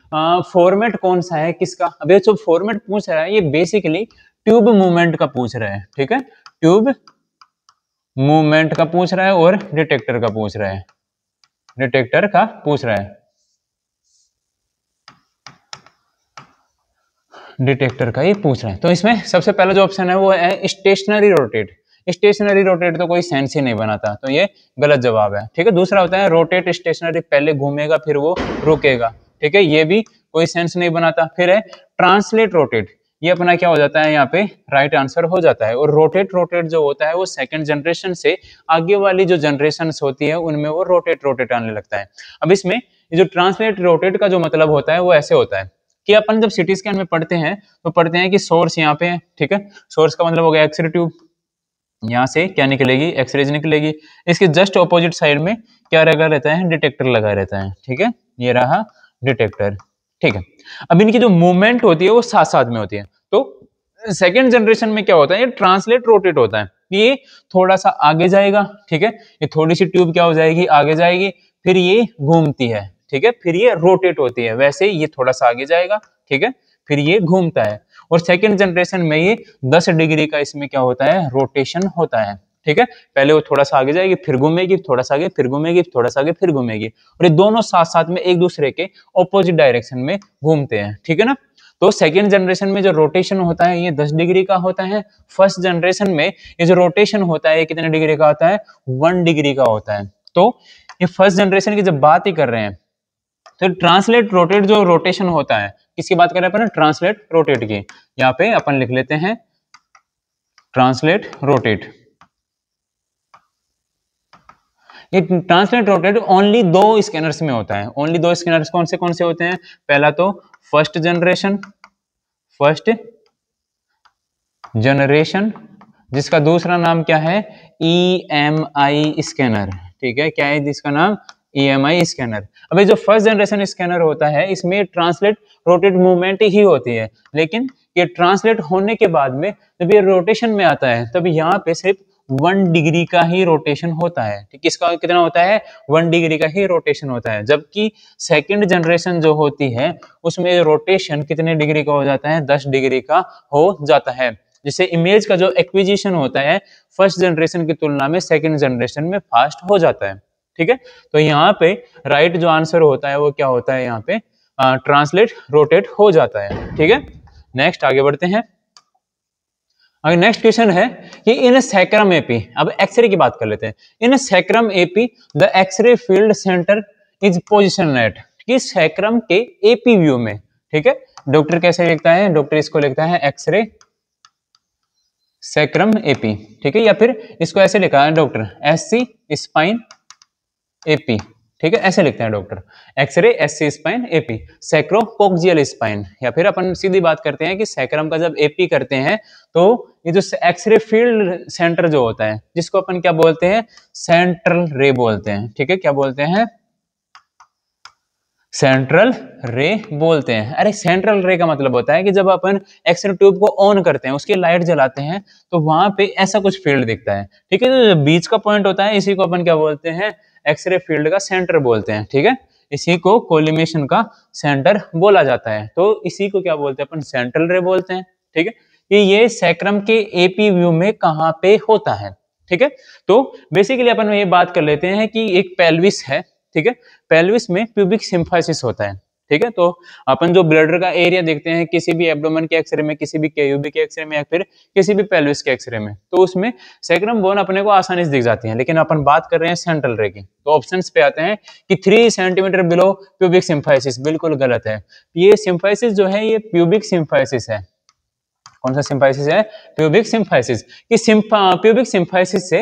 फॉर्मेट कौन सा है किसका। अब ये जो फॉर्मेट पूछ रहा है ये बेसिकली ट्यूब मूवमेंट का पूछ रहा है, ठीक है, ट्यूब मूवमेंट का पूछ रहा है और डिटेक्टर का पूछ रहा है, डिटेक्टर का पूछ रहा है, डिटेक्टर का ये पूछ रहा है। तो इसमें सबसे पहला जो ऑप्शन है वो है स्टेशनरी रोटेट। स्टेशनरी रोटेट तो कोई सेंस ही नहीं बनाता, तो ये गलत जवाब है, ठीक है। दूसरा होता है रोटेट स्टेशनरी, पहले घूमेगा फिर वो रुकेगा, ठीक है, ये भी कोई सेंस नहीं बनाता। फिर है ट्रांसलेट रोटेट, ये अपना क्या हो जाता है, यहाँ पे राइट आंसर हो जाता है। और रोटेट जो होता है वो सेकंड जनरेशन से आगे वाली जो जनरेशन होती है उनमें वो रोटेट आने लगता है। अब इसमें ये जो ट्रांसलेट रोटेट का जो मतलब होता है वो ऐसे होता है कि अपन जब सिटी स्कैन में पढ़ते हैं तो पढ़ते हैं कि सोर्स यहाँ पे है, ठीक है, सोर्स का मतलब हो गया एक्सरे ट्यूब, यहाँ से क्या निकलेगी, एक्सरेज निकलेगी। इसके जस्ट ऑपोजिट साइड में क्या लगा रहता है, डिटेक्टर लगा रहता है, ठीक है, ये रहा डिटेक्टर, ठीक है। अब इनकी जो मूवमेंट होती है वो साथ साथ में होती है। तो सेकेंड जनरेशन में क्या होता है, ये ट्रांसलेट रोटेट होता है, ये थोड़ा सा आगे जाएगा, ठीक है, ये थोड़ी सी ट्यूब क्या हो जाएगी, आगे जाएगी, फिर ये घूमती है, ठीक है, फिर ये रोटेट होती है, वैसे ये थोड़ा सा आगे जाएगा, ठीक है, फिर ये घूमता है। और सेकेंड जनरेशन में ये 10 डिग्री का इसमें क्या होता है, रोटेशन होता है, ठीक है। पहले वो थोड़ा सा आगे जाएगी, फिर घूमेगी, थोड़ा सा आगे, फिर घूमेगी, थोड़ा सा आगे, फिर घूमेगी, और ये दोनों साथ साथ में एक दूसरे के ऑपोजिट डायरेक्शन में घूमते हैं, ठीक है ना। तो सेकेंड जनरेशन में जो रोटेशन होता है ये 10 डिग्री का होता है। फर्स्ट जनरेशन में ये जो रोटेशन होता है ये कितने डिग्री का होता है, 1 डिग्री का होता है। तो ये फर्स्ट जनरेशन की जब बात ही कर रहे हैं तो ट्रांसलेट रोटेट जो रोटेशन होता है किसकी बात कर रहे हैं अपन, ट्रांसलेट रोटेट की। यहाँ पे अपन लिख लेते हैं ट्रांसलेट रोटेट। ये ट्रांसलेट रोटेट ओनली 2 स्कैनर्स में होता है। ओनली 2 स्कैनर्स कौन से होते हैं, पहला तो फर्स्ट जनरेशन जिसका दूसरा नाम क्या है, EMI स्कैनर, ठीक है, क्या है जिसका नाम, EMI स्कैनर। अब ये जो फर्स्ट जनरेशन स्कैनर होता है इसमें ट्रांसलेट रोटेट मूवमेंट ही होती है, लेकिन ये ट्रांसलेट होने के बाद में जब ये रोटेशन में आता है तब यहाँ पे सिर्फ 1 डिग्री का ही रोटेशन होता है, ठीक, किसका कितना होता है, 1 डिग्री का ही रोटेशन होता है। जबकि सेकंड जनरेशन जो होती है उसमें रोटेशन कितने डिग्री का हो जाता है, 10 डिग्री का हो जाता है। जिससे इमेज का जो एक्विजिशन होता है फर्स्ट जनरेशन की तुलना में सेकंड जनरेशन में फास्ट हो जाता है, ठीक है। तो यहाँ पे राइट जो आंसर होता है वो क्या होता है, यहाँ पे ट्रांसलेट रोटेट हो जाता है, ठीक है। नेक्स्ट आगे बढ़ते हैं। अगर नेक्स्ट क्वेश्चन है कि इन सैक्रम एपी, अब एक्सरे की बात कर लेते हैं। In sacrum AP the x-ray field centre is position at, कि सैक्रम के एपी व्यू में, ठीक है, डॉक्टर कैसे लिखता है, डॉक्टर इसको लिखता है एक्सरे सैक्रम एपी, ठीक है, या फिर इसको ऐसे लिखा है डॉक्टर एससी स्पाइन एपी, ठीक है, ऐसे लिखते हैं doctor x-ray SC spine AP sacrococcygeal spine. या फिर अपन सीधी बात करते हैं कि सैक्रम का जब एपी करते हैं तो ये जो एक्सरे फील्ड सेंटर जो होता है, जिसको अपन क्या बोलते हैं, सेंट्रल रे बोलते हैं, ठीक है, क्या बोलते हैं, सेंट्रल रे बोलते हैं। अरे सेंट्रल रे का मतलब होता है कि जब अपन एक्सरे ट्यूब को ऑन करते हैं, उसकी लाइट जलाते हैं, तो वहां पे ऐसा कुछ फील्ड दिखता है, ठीक है, जो बीच का पॉइंट होता है इसी को अपन क्या बोलते हैं, एक्सरे फील्ड का सेंटर बोलते हैं, ठीक है, इसी को कोलिमेशन का सेंटर बोला जाता है, तो इसी को क्या बोलते हैं अपन, सेंट्रल रे बोलते हैं, ठीक है। ये सैक्रम के एपी व्यू में कहाँ पे होता है, ठीक है। तो बेसिकली अपन ये बात कर लेते हैं कि एक पेल्विस है, ठीक है, पेल्विस में प्यूबिक सिम्फाइसिस होता है, ठीक है। तो अपन जो ब्लैडर का एरिया देखते हैं किसी भी एब्डोमेन के एक्सरे में, किसी भी केयूबी के एक्सरे में, या फिर किसी भी पेल्विस के एक्सरे में, तो उसमें सैक्रम बोन अपने को आसानी से दिख जाती है। लेकिन अपन बात कर रहे हैं सेंट्रल रे की, तो ऑप्शंस पे आते हैं कि 3 सेंटीमीटर बिलो प्यूबिक सिम्फाइसिस, बिल्कुल गलत है। ये सिम्फाइसिस जो है ये प्यूबिक सिम्फाइसिस है। कौन सा सिम्फाइसिस है, प्यूबिक सिम्फाइसिस, कि प्यूबिक सिम्फाइसिस से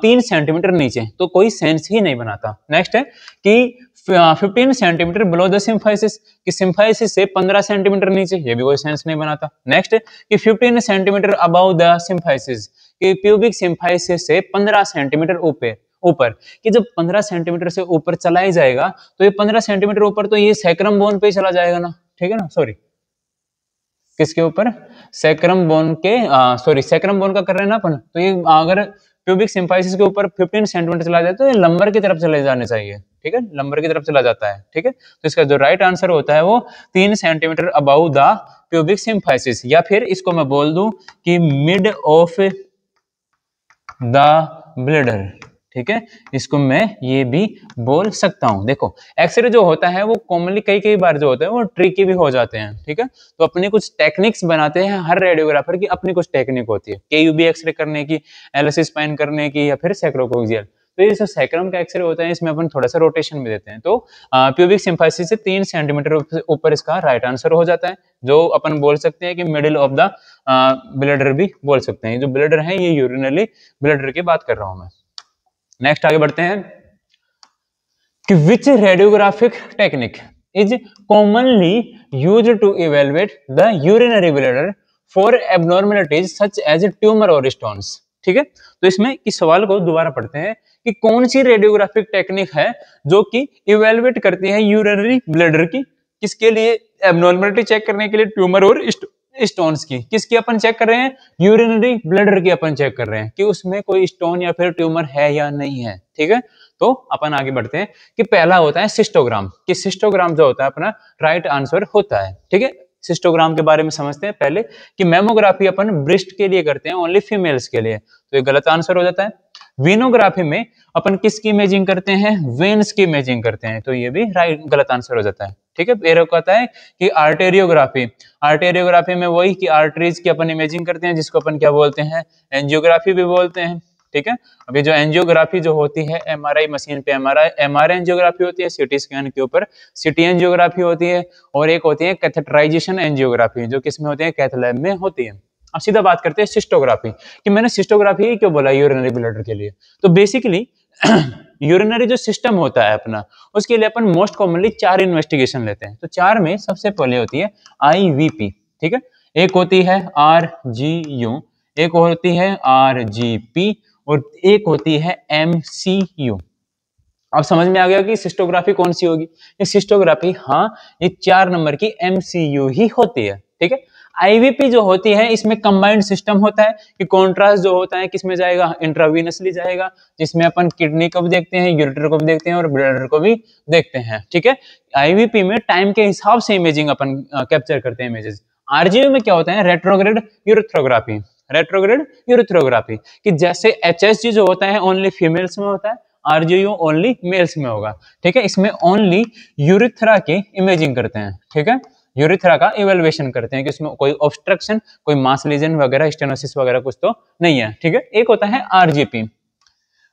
3 सेंटीमीटर नीचे तो कोई सेंस ही नहीं बनाता। नेक्स्ट है कि 15 सेंटीमीटर बिलो द सिम्फाइसिस, कि सिम्फाइसिस से 15 सेंटीमीटर नीचे, ये भी कोई सेंस नहीं बनाता। नेक्स्ट है कि 15 सेंटीमीटर अबव द सिम्फाइसिस, कि प्यूबिक सिम्फाइसिस से 15 सेंटीमीटर ऊपर, कि जब 15 सेंटीमीटर से ऊपर चला ही जाएगा तो ये 15 सेंटीमीटर ऊपर तो ये सैक्रम बोन पे चला जाएगा ना, ठीक है ना, सॉरी किसके ऊपर, सैक्रम बोन के, सॉरी सैक्रम बोन का कर रहे हैं ना अपन, तो ये अगर प्यूबिक सिम्फाइसिस के ऊपर 15 सेंटीमीटर चला जाए तो ये लंबर की तरफ चले जाने चाहिए, ठीक है, लंबर की तरफ चला जाता है, ठीक है। तो इसका जो राइट आंसर होता है वो 3 centimetre about the pubic symphysis, या फिर इसको मैं बोल दूं कि मिड ऑफ द ब्लैडर, ठीक है, इसको मैं ये भी बोल सकता हूं। देखो एक्सरे जो होता है वो कॉमनली कई बार जो होता है वो ट्रिकी भी हो जाते हैं, ठीक है, तो अपनी कुछ टेक्निक्स बनाते हैं, हर रेडियोग्राफर की अपनी कुछ टेक्निक होती है, केयूबी एक्सरे करने की, एलएस स्पाइन करने की, या फिर सैक्रोकोक्सियल। तो ये जो सैक्रम का एक्सरे होता है इसमें अपन थोड़ा सा रोटेशन में देते हैं, तो प्यूबिक सिम्फाइसिस से 3 सेंटीमीटर ऊपर इसका राइट आंसर हो जाता है, जो अपन बोल सकते हैं कि मिडिल ऑफ द ब्लैडर भी बोल सकते हैं। जो ब्लैडर है ये यूरिनरी ब्लैडर की बात कर रहा हूं मैं। नेक्स्ट आगे बढ़ते हैं कि which radiographic technique is commonly used to evaluate the urinary bladder for abnormalities such as tumour और स्टोन्स, ठीक है। तो इसमें इस सवाल को दोबारा पढ़ते हैं कि कौन सी रेडियोग्राफिक टेक्निक है जो कि इवेलुएट करती है यूरिनरी ब्लैडर की, किसके लिए, एबनॉर्मलिटी चेक करने के लिए, ट्यूमर और स्टोन्स की, किसकी अपन चेक कर रहे हैं, यूरिनरी ब्लैडर की अपन चेक कर रहे हैं कि उसमें कोई स्टोन या फिर ट्यूमर है या नहीं है, ठीक है। तो अपन आगे बढ़ते हैं कि पहला होता है सिस्टोग्राम, कि सिस्टोग्राम जो होता है अपना राइट आंसर होता है, ठीक है। सिस्टोग्राम के बारे में समझते हैं पहले कि मेमोग्राफी अपन ब्रेस्ट के लिए करते हैं, ओनली फीमेल्स के लिए, तो ये गलत आंसर हो जाता है। वेनोग्राफी में अपन किसकी इमेजिंग करते हैं, वेन्स की इमेजिंग करते हैं, तो ये भी राइट गलत आंसर हो जाता है, ठीक है। फिर कहता है कि आर्टेरियोग्राफी, आर्टेरियोग्राफी में वही कि आर्टरीज की अपन इमेजिंग करते हैं, जिसको अपन क्या बोलते हैं, एंजियोग्राफी भी बोलते हैं, ठीक है। अभी जो एंजियोग्राफी जो होती है एमआरआई मशीन पे एमआरआई एंजियोग्राफी होती है, सीटी स्कैन के ऊपर सीटी एंजियोग्राफी होती है, और एक होती है कैथेटराइजेशन एंजियोग्राफी जो किसमें होती है, कैथ लैब में होती है। अब सीधा बात करते हैं सिस्टोग्राफी, कि मैंने सिस्टोग्राफी क्यों बोला यूरिनरी ब्लैडर के लिए, तो बेसिकली यूरिनरी जो सिस्टम होता है अपना, उसके लिए अपन मोस्ट कॉमनली 4 इन्वेस्टिगेशन लेते हैं। तो 4 में सबसे पहले होती है आईवीपी, ठीक है, एक होती है आरजीयू, एक होती है आरजीपी, और एक होती है एमसीयू। अब समझ में आ गया कि सिस्टोग्राफी कौन सी होगी, ये सिस्टोग्राफी, हाँ ये 4 नंबर की एमसीयू ही होती है, ठीक है। आईवीपी जो होती है इसमें कंबाइंड सिस्टम होता है कि कॉन्ट्रास्ट जो होता है किसमें जाएगा, इंट्रावीनसली जाएगा, जिसमें अपन किडनी को भी देखते हैं, यूरेटर को भी देखते हैं और ब्लैडर को भी देखते हैं, ठीक है। आईवीपी में टाइम के हिसाब से इमेजिंग अपन कैप्चर करते हैं इमेजेस। आरजीयू में क्या होता है, रेट्रोग्रेड यूरेथ्रोग्राफी, रेट्रोग्रेड यूरेथ्रोग्राफी, कि जैसे एचएसजी जो होता है ओनली फीमेल्स में होता है, आरजीयू ओनली मेल्स में होगा, ठीक है। इसमें ओनली यूरेथ्रा की इमेजिंग करते हैं, ठीक है, यूरिथ्रा का इवेल्युएशन करते हैं कि उसमें कोई ऑब्स्ट्रक्शन, कोई मास लीजन वगैरह, स्टेनोसिस वगैरह कुछ तो नहीं है, ठीक है। एक होता है आरजीपी।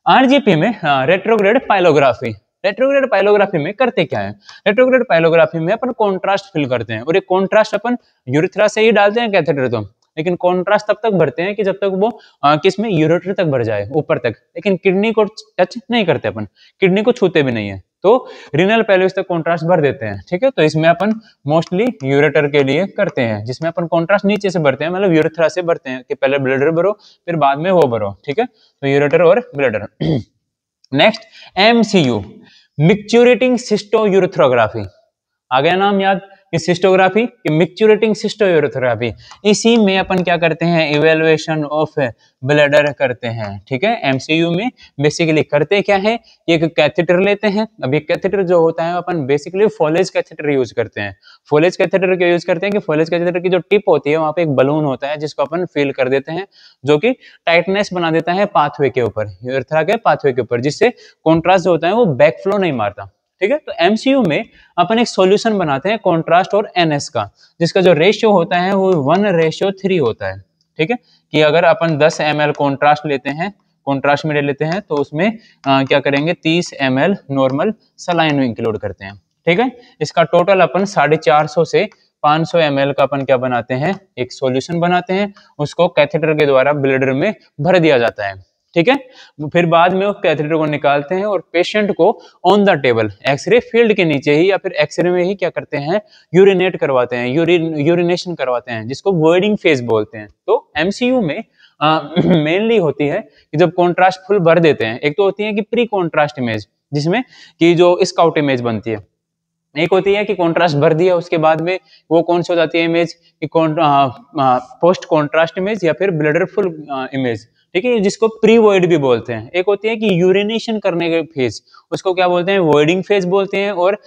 आरजीपी में रेट्रोग्रेड पाइलोग्राफी। रेट्रोग्रेड पाइलोग्राफी में करते क्या है, रेट्रोग्रेड पाइलोग्राफी में अपन कॉन्ट्रास्ट फिल करते हैं, और ये कॉन्ट्रास्ट अपन यूरिथ्रा से ही डालते हैं कैथेटर तो, लेकिन कॉन्ट्रास्ट तब तक भरते हैं कि जब तक वो किस में यूरेटर तक भर जाए, ऊपर तक, लेकिन किडनी को टच नहीं करते अपन, किडनी को छूते भी नहीं है, तो रीनल पेल्विस तक कॉन्ट्रास्ट भर देते हैं, ठीक है। तो इसमें अपन मोस्टली यूरेटर के लिए करते हैं, जिसमें अपन कॉन्ट्रास्ट नीचे से भरते हैं, मतलब यूरेथ्रा से भरते हैं कि पहले ब्लडर भरो फिर बाद में वो भरो, ठीक है। तो यूरेटर और bladder. Next MCU, micturating cystourethrography. आ गया नाम याद कि सिस्टोग्राफी कि मिक्चुरेटिंग सिस्टोयूरेथ्रोग्राफी। इसी में अपन क्या करते हैं, इवेल्युएशन ऑफ ब्लैडर करते हैं, ठीक है। एमसीयू में बेसिकली करते क्या है, एक कैथेटर लेते हैं। अब ये कैथेटर जो होता है अपन बेसिकली फोलेज कैथेटर यूज करते हैं। फोलेज कैथेटर के यूज करते हैं कि फोलेज कैथेटर की जो टिप होती है वहां पे एक बलून होता है जिसको अपन फील कर देते हैं, जो कि टाइटनेस बना देता है पाथवे के ऊपर, यूरेथ्रा के पाथवे के ऊपर, जिससे कॉन्ट्रास्ट जो होता है वो बैकफ्लो नहीं मारता, ठीक है। तो एमसीयू में अपन एक सॉल्यूशन बनाते हैं कॉन्ट्रास्ट और एनएस का, जिसका जो रेशियो होता है वो 1:3 होता है, ठीक है। कि अगर अपन 10 ml कॉन्ट्रास्ट लेते हैं, कॉन्ट्रास्ट में ले लेते हैं, तो उसमें क्या करेंगे 30 ml नॉर्मल सलाइन इंक्लूड करते हैं, ठीक है। इसका टोटल अपन 450 से 500 ml का अपन क्या बनाते हैं, एक सॉल्यूशन बनाते हैं, उसको कैथेटर के द्वारा ब्लडर में भर दिया जाता है, ठीक है। फिर बाद में वो कैथेटर को निकालते हैं और पेशेंट को on the table X ray field के नीचे ही या फिर एक्सरे में ही क्या करते हैं, यूरिनेट करवाते हैं, यूरिनेशन करवाते हैं, जिसको वॉइडिंग फेज बोलते हैं। तो एमसीयू में मेनली होती है कि जब कॉन्ट्रास्ट फुल भर देते हैं, एक तो होती है कि प्री कॉन्ट्रास्ट इमेज, जिसमें कि जो स्काउट इमेज बनती है, एक होती है कि कॉन्ट्रास्ट भर दिया उसके बाद में वो कौन सी हो जाती है इमेज, कि पोस्ट कॉन्ट्रास्ट इमेज या फिर ब्लडर फुल इमेज, ठीक है, जिसको प्री वॉइड भी बोलते हैं। एक होती है कि यूरिनेशन करने के फेज, उसको क्या बोलते हैं, वॉइडिंग फेज बोलते हैं। और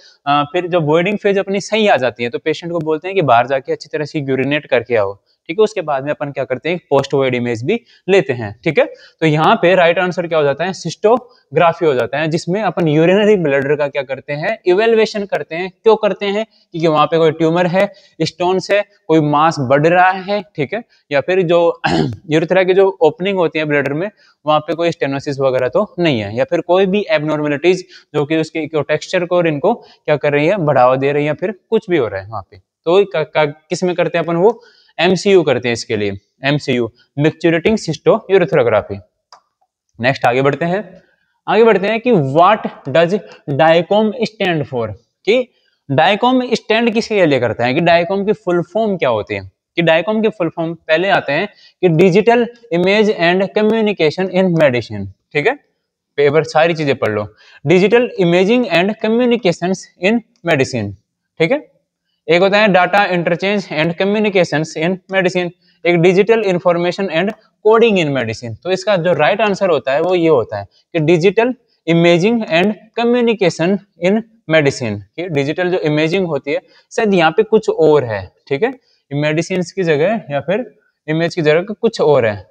फिर जब वॉइडिंग फेज अपनी सही आ जाती है तो पेशेंट को बोलते हैं कि बाहर जाके अच्छी तरह से यूरिनेट करके आओ, ठीक है। उसके बाद में अपन क्या करते हैं, पोस्ट वॉइड इमेज भी लेते हैं, ठीक है। तो यहाँ पे राइट आंसर क्या हो जाता है, सिस्टोग्राफी हो जाता है, जिसमें अपन यूरिनरी ब्लडर का क्या करते हैं, इवेल्युएशन करते हैं। क्यों करते हैं, क्योंकि वहां पे कोई ट्यूमर है, स्टोन्स है, कोई मास बढ़ रहा है, ठीक है, या फिर जो यूरेथ्रा की जो ओपनिंग होती है ब्लडर में वहां पे कोई स्टेनोसिस वगैरह तो नहीं है, या फिर कोई भी एबनॉर्मेलिटीज जो कि उसके टेक्सचर को और इनको क्या कर रही है, बढ़ावा दे रही है, या फिर कुछ भी हो रहा है वहां पे। तो किस में करते हैं अपन, वो एमसीयू करते हैं इसके लिए, एमसीयू मिक्चुरेटिंग सिस्टोयूरेथ्रोग्राफी। नेक्स्ट आगे बढ़ते हैं कि व्हाट डज डायकॉम स्टैंड फॉर, कि डायकॉम स्टैंड किसके लिए करता है, कि डायकॉम की फुल फॉर्म क्या होती है। कि डायकॉम की फुल फॉर्म पहले आते हैं कि digital image and communication in medicine, ठीक है। पेपर सारी चीजें पढ़ लो, digital imaging and communications in medicine, ठीक है। एक होता है data interchange and communications in medicine, एक digital information and coding in medicine. तो इसका जो राइट आंसर होता है वो ये होता है कि digital imaging and communication in medicine. Digital जो इमेजिंग होती है शायद यहाँ पे कुछ और है, ठीक है, मेडिसिन की जगह या फिर इमेज की जगह कुछ और है।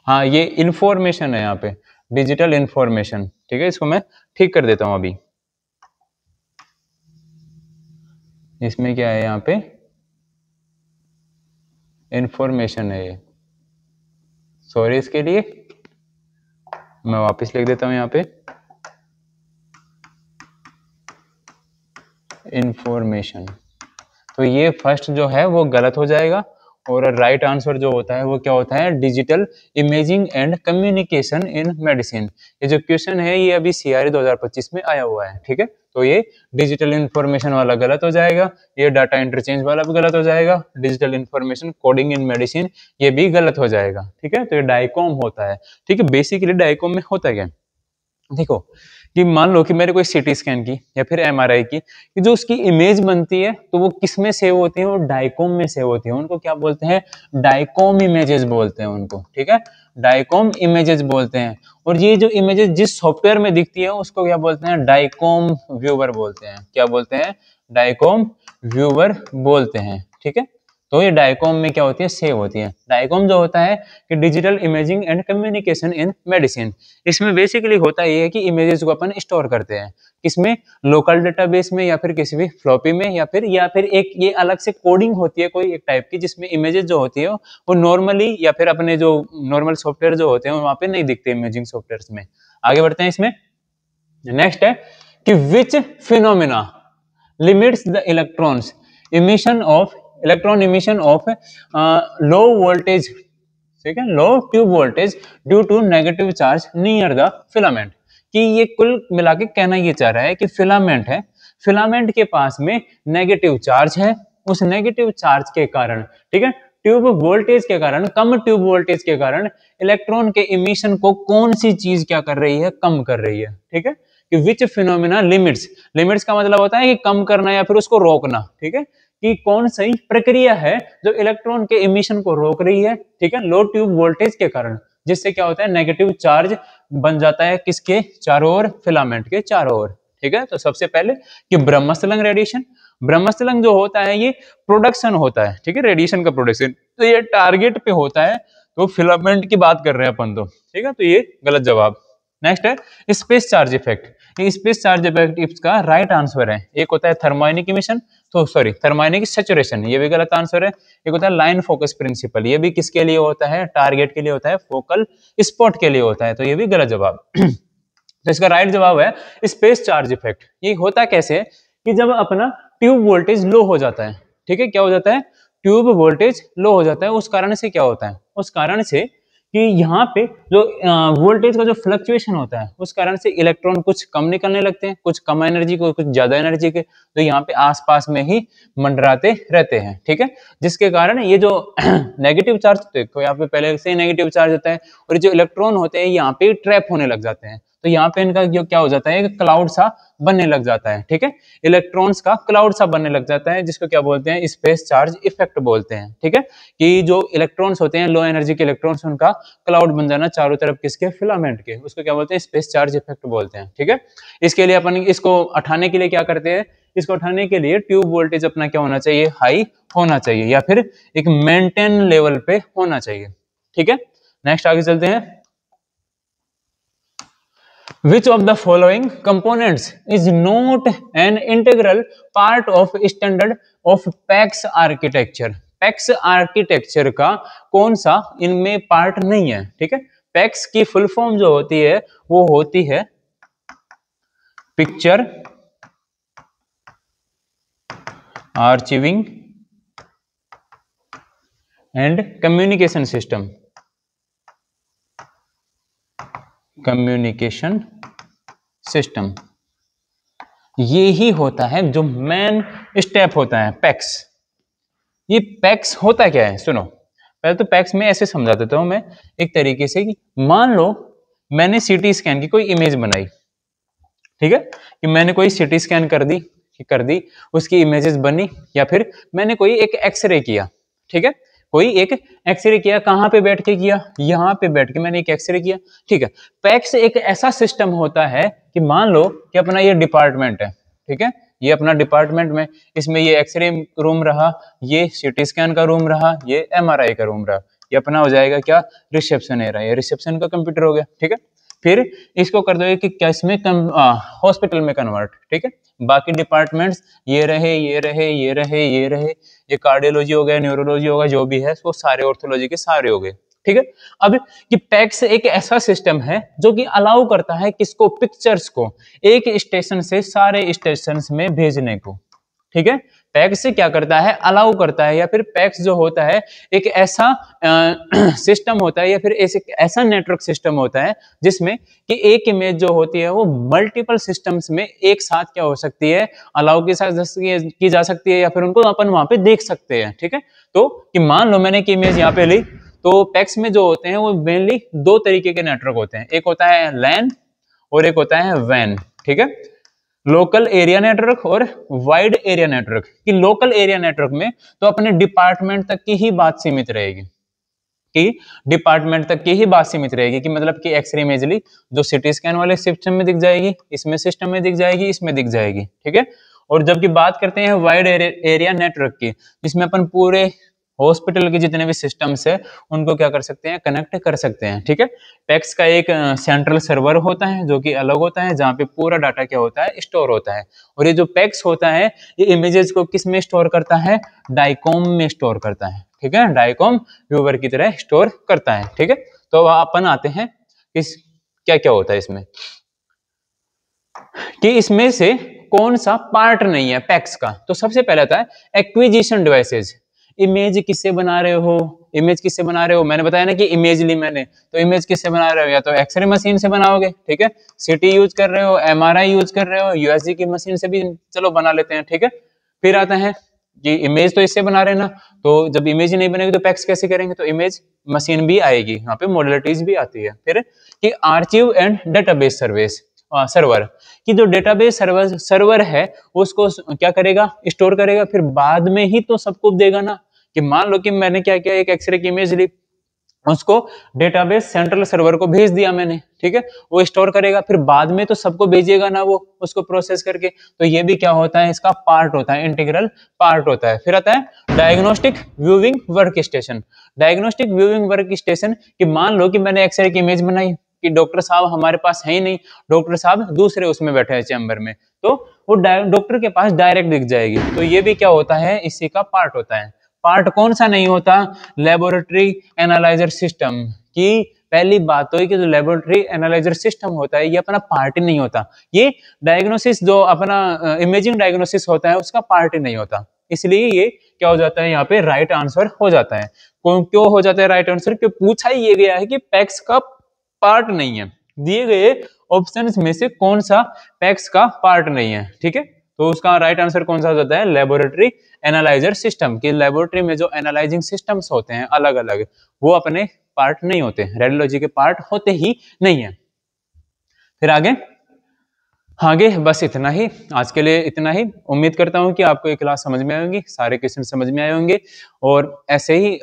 हाँ, ये इंफॉर्मेशन है यहाँ पे, डिजिटल इंफॉर्मेशन, ठीक है। इसको मैं ठीक कर देता हूं अभी। इसमें क्या है, यहाँ पे इंफॉर्मेशन है ये, सॉरी इसके लिए, मैं वापस लिख देता हूं यहाँ पे इंफॉर्मेशन। तो ये फर्स्ट जो है वो गलत हो जाएगा, और राइट आंसर जो होता है वो क्या होता है, digital imaging and communication in medicine. ये जो क्वेश्चन है ये अभी सीआरई 2025 में आया हुआ है, ठीक है। तो ये डिजिटल इंफॉर्मेशन वाला गलत हो जाएगा, ये डाटा इंटरचेंज वाला भी गलत हो जाएगा, digital information coding in medicine ये भी गलत हो जाएगा, ठीक है। तो ये डायकॉम होता है, ठीक है। बेसिकली डायकॉम में होता क्या, देखो कि मान लो कि मेरे कोई सीटी स्कैन की या फिर एमआरआई की, कि जो उसकी इमेज बनती है तो वो किस में सेव होती है, वो डायकॉम में सेव होती है। उनको क्या बोलते हैं, डायकॉम इमेजेस बोलते हैं उनको, ठीक है, डायकॉम इमेजेस बोलते हैं। और ये जो इमेजेस जिस सॉफ्टवेयर में दिखती है उसको क्या बोलते हैं, डायकॉम व्यूवर बोलते हैं। क्या बोलते हैं, डायकॉम व्यूवर बोलते हैं, ठीक है। तो ये डायकॉम में क्या होती है, सेव होती है। डायकॉम जो होता है कि digital imaging and communication in medicine, इसमें बेसिकली होता ये है कि इमेजेस को अपन स्टोर करते हैं किसमें, लोकल डेटाबेस में या फिर किसी भी फ्लॉपी में, या फिर एक ये अलग से कोडिंग होती है कोई एक टाइप की, जिसमें इमेजेस जो होती है वो नॉर्मली या फिर अपने जो नॉर्मल सॉफ्टवेयर जो होते हैं वहां पे नहीं दिखते इमेजिंग सॉफ्टवेयर में। आगे बढ़ते हैं इसमें। नेक्स्ट है कि which phenomena limits the electrons electron emission of low voltage, ठीक है, low tube voltage due to negative charge near the filament. कि ये कुल मिला के कहना ये चाह रहा है कि फिलामेंट है, फिलामेंट के पास में नेगेटिव चार्ज है, उस नेगेटिव चार्ज के कारण, ठीक है, ट्यूब वोल्टेज के कारण, कम ट्यूब वोल्टेज के कारण इलेक्ट्रॉन के इमिशन को कौन सी चीज क्या कर रही है, कम कर रही है। ठीक है, कि विच फिनोमिना लिमिट्स का मतलब होता है कि कम करना या फिर उसको रोकना। ठीक है, कि कौन सी प्रक्रिया है जो इलेक्ट्रॉन के इमिशन को रोक रही है, ठीक है, लो ट्यूब वोल्टेज के कारण, जिससे क्या होता है, नेगेटिव चार्ज बन जाता है किसके चारों ओर, फिलामेंट के चारों ओर। ठीक है, तो सबसे पहले कि ब्रह्मस्थिलंग रेडिएशन, ब्रह्मस्थिलंग जो होता है ये प्रोडक्शन होता है, ठीक है, रेडिएशन का प्रोडक्शन, तो ये टारगेट पे होता है, तो फिलामेंट की बात कर रहे हैं अपन तो, ठीक है, तो ये गलत जवाब। नेक्स्ट है स्पेस चार्ज इफेक्ट, ये स्पेस चार्ज इफेक्ट इसका राइट आंसर है। एक होता है थर्मोनिक इमिशन, तो सॉरी थर्मोनिक सैचुरेशन, ये भी गलत आंसर है। एक होता है लाइन फोकस प्रिंसिपल, ये भी किसके लिए होता है, टारगेट के लिए होता है, फोकल स्पॉट के लिए होता है, तो ये भी गलत जवाब। तो इसका राइट जवाब है स्पेस चार्ज इफेक्ट। ये होता कैसे है कि जब अपना ट्यूब वोल्टेज लो हो जाता है, ठीक है, क्या हो जाता है, ट्यूब वोल्टेज लो हो जाता है, उस कारण से क्या होता है, उस कारण से कि यहाँ पे जो वोल्टेज का जो फ्लक्चुएशन होता है, उस कारण से इलेक्ट्रॉन कुछ कम निकलने लगते हैं, कुछ कम एनर्जी को, कुछ ज्यादा एनर्जी के, तो यहाँ पे आसपास में ही मंडराते रहते हैं। ठीक है, जिसके कारण ये जो नेगेटिव चार्ज, देखो यहाँ पे पहले से नेगेटिव चार्ज होता है, और जो इलेक्ट्रॉन होते हैं यहाँ पे ट्रैप होने लग जाते हैं, तो यहाँ पे इनका जो क्या हो जाता है, एक क्लाउड सा बनने लग जाता है। ठीक है, इलेक्ट्रॉन्स का क्लाउड सा बनने लग जाता है, जिसको क्या बोलते हैं, स्पेस चार्ज इफेक्ट बोलते हैं। ठीक है, कि जो इलेक्ट्रॉन्स होते हैं, लो एनर्जी के इलेक्ट्रॉन्स, उनका क्लाउड बन जाना चारों तरफ किसके, फिलामेंट के, उसको क्या बोलते हैं, स्पेस चार्ज इफेक्ट बोलते हैं। ठीक है, इसके लिए अपन इसको उठाने के लिए क्या करते हैं, इसको उठाने के लिए ट्यूब वोल्टेज अपना क्या होना चाहिए, हाई होना चाहिए, या फिर एक मेंटेन लेवल पे होना चाहिए। ठीक है, नेक्स्ट आगे चलते हैं। Which of the following components is not an integral part of standard of PAX architecture? PAX architecture का कौन सा इनमें पार्ट नहीं है? ठीक है, PAX की फुल फॉर्म जो होती है वो होती है picture archiving and communication system, communication system, ये ही होता है जो मेन स्टेप होता है पैक्स। ये पैक्स होता क्या है, सुनो, पहले तो पैक्स में ऐसे समझा देता हूं मैं एक तरीके से, कि मान लो मैंने सीटी स्कैन की कोई इमेज बनाई, ठीक है, कि मैंने कोई सीटी स्कैन कर दी, उसकी इमेजेस बनी, या फिर मैंने कोई एक एक्सरे किया, ठीक है, कोई एक एक्सरे किया, कहां पे बैठ के किया, यहां पे बैठ के मैंने एक एक्सरे किया। ठीक है, पैक्स एक ऐसा सिस्टम होता है कि मान लो कि अपना ये डिपार्टमेंट है, ठीक है, ये अपना डिपार्टमेंट में, इसमें ये एक्सरे रूम रहा, ये सीटी स्कैन का रूम रहा, ये एमआरआई का रूम रहा, ये अपना हो जाएगा क्या, रिसेप्शन एरिया, ये रिसेप्शन का कंप्यूटर हो गया। ठीक है, फिर इसको कर दोगे कि कैसे में हॉस्पिटल में कन्वर्ट, ठीक है, बाकी डिपार्टमेंट्स ये रहे, ये रहे, ये रहे, ये रहे, ये कार्डियोलॉजी हो गया, न्यूरोलॉजी होगा, जो भी है वो सारे ऑर्थोलॉजी के सारे हो गए। ठीक है, अब कि पैक्स एक ऐसा सिस्टम है जो कि अलाउ करता है किसको, पिक्चर्स को एक स्टेशन से सारे स्टेशन में भेजने को। ठीक है, पैक्स क्या करता है, अलाउ करता है, या फिर पैक्स जो होता है एक ऐसा सिस्टम होता है, या फिर ऐसा नेटवर्क सिस्टम होता है जिसमें कि एक इमेज जो होती है वो मल्टीपल सिस्टम्स में एक साथ क्या हो सकती है, अलाउ की जा सकती है, या फिर उनको अपन वहां पे देख सकते हैं। ठीक है, तो कि मान लो मैंने एक इमेज यहाँ पे ली, तो पैक्स में जो होते हैं वो मेनली दो तरीके के नेटवर्क होते हैं, एक होता है लैन और एक होता है वैन। ठीक है, लोकल एरिया नेटवर्क और वाइड एरिया नेटवर्क। कि लोकल एरिया नेटवर्क में तो अपने डिपार्टमेंट तक की ही बात सीमित रहेगी, कि डिपार्टमेंट तक की ही बात सीमित रहेगी, कि मतलब कि एक्सरे इमेज ली, जो सिटी स्कैन वाले सिस्टम में दिख जाएगी, इसमें सिस्टम में दिख जाएगी, इसमें दिख जाएगी। ठीक है, और जबकि बात करते हैं वाइड एरिया नेटवर्क की, जिसमें अपन पूरे हॉस्पिटल के जितने भी सिस्टम्स है उनको क्या कर सकते हैं, कनेक्ट कर सकते हैं। ठीक है, पैक्स का एक सेंट्रल सर्वर होता है जो कि अलग होता है, जहाँ पे पूरा डाटा क्या होता है, स्टोर होता है। और ये जो पैक्स होता है ये इमेजेस को किस में स्टोर करता है, डाइकॉम में स्टोर करता है। ठीक है, डाइकॉम व्यूवर की तरह स्टोर करता है। ठीक है, तो अपन आते हैं इस क्या क्या होता है इसमें, कि इसमें से कौन सा पार्ट नहीं है पैक्स का। तो सबसे पहले आता है एक्विजिशन डिवाइसेज। इमेज किससे बना रहे हो, इमेज किससे बना रहे हो, मैंने बताया ना कि इमेज ली मैंने, तो इमेज किससे बना रहे हो, या तो एक्सरे मशीन से बनाओगे, ठीक है, सीटी यूज कर रहे हो, एमआरआई यूज कर रहे हो, यूएसजी की मशीन से भी चलो बना लेते हैं। ठीक है, फिर आता है कि इमेज तो इससे बना रहे हैं ना, तो जब इमेज ही नहीं बनेगी तो पैक्स कैसे करेंगे, तो इमेज मशीन भी आएगी, यहाँ पे मॉडलिटीज भी आती है। फिर कि archive and database service server, कि जो डेटाबेस सर्वर है उसको क्या करेगा, स्टोर करेगा, फिर बाद में ही तो सबको देगा ना। कि मान लो कि मैंने क्या किया, एक एक्सरे की इमेज ली, उसको डेटाबेस सेंट्रल सर्वर को भेज दिया मैंने, ठीक है, वो स्टोर करेगा, फिर बाद में तो सबको भेजिएगा ना वो उसको प्रोसेस करके। तो ये भी क्या होता है, इसका पार्ट होता है, इंटीग्रल पार्ट होता है। फिर आता है diagnostic viewing work station. Diagnostic viewing work station, कि मान लो कि मैंने एक्सरे की इमेज बनाई, कि डॉक्टर साहब हमारे पास है ही नहीं, डॉक्टर साहब दूसरे उसमें बैठे हैं चैम्बर में, तो वो डॉक्टर के पास डायरेक्ट दिख जाएगी। तो ये भी क्या होता है, इसी का पार्ट होता है। पार्ट कौन सा नहीं होता, लेबोरेटरी एनालाइजर सिस्टम। की पहली बात तो है कि जो लेबोरेटरी एनालाइजर सिस्टम होता है ये अपना पार्ट ही नहीं होता, ये डायग्नोसिस जो अपना इमेजिंग डायग्नोसिस होता है उसका पार्ट ही नहीं होता। इसलिए ये क्या हो जाता है, यहाँ पे राइट आंसर हो जाता है। क्यों हो जाता है राइट आंसर, क्यों पूछा ही ये गया है कि पैक्स का पार्ट नहीं है, दिए गए ऑप्शंस में से कौन सा पैक्स का पार्ट नहीं है। ठीक है, तो उसका राइट आंसर कौन सा हो जाता है, लेबोरेटरी एनालाइजर सिस्टम। की लेबोरेटरी में जो एनालाइजिंग सिस्टम्स होते हैं अलग अलग, वो अपने पार्ट नहीं होते, रेडियोलॉजी के पार्ट होते ही नहीं है। फिर आगे आगे बस इतना ही, आज के लिए इतना ही। उम्मीद करता हूं कि आपको ये क्लास समझ में आएंगी, सारे क्वेश्चन समझ में आए होंगे। और ऐसे ही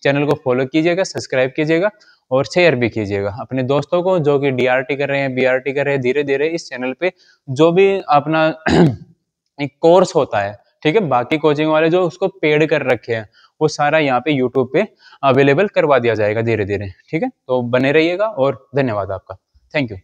चैनल को फॉलो कीजिएगा, सब्सक्राइब कीजिएगा और शेयर भी कीजिएगा अपने दोस्तों को जो कि डीआरटी कर रहे हैं, बीआरटी कर रहे हैं। धीरे धीरे इस चैनल पे जो भी अपना एक कोर्स होता है, ठीक है, बाकी कोचिंग वाले जो उसको पेड कर रखे हैं वो सारा यहाँ पे यूट्यूब पे अवेलेबल करवा दिया जाएगा धीरे धीरे। ठीक है, तो बने रहिएगा और धन्यवाद आपका, थैंक यू।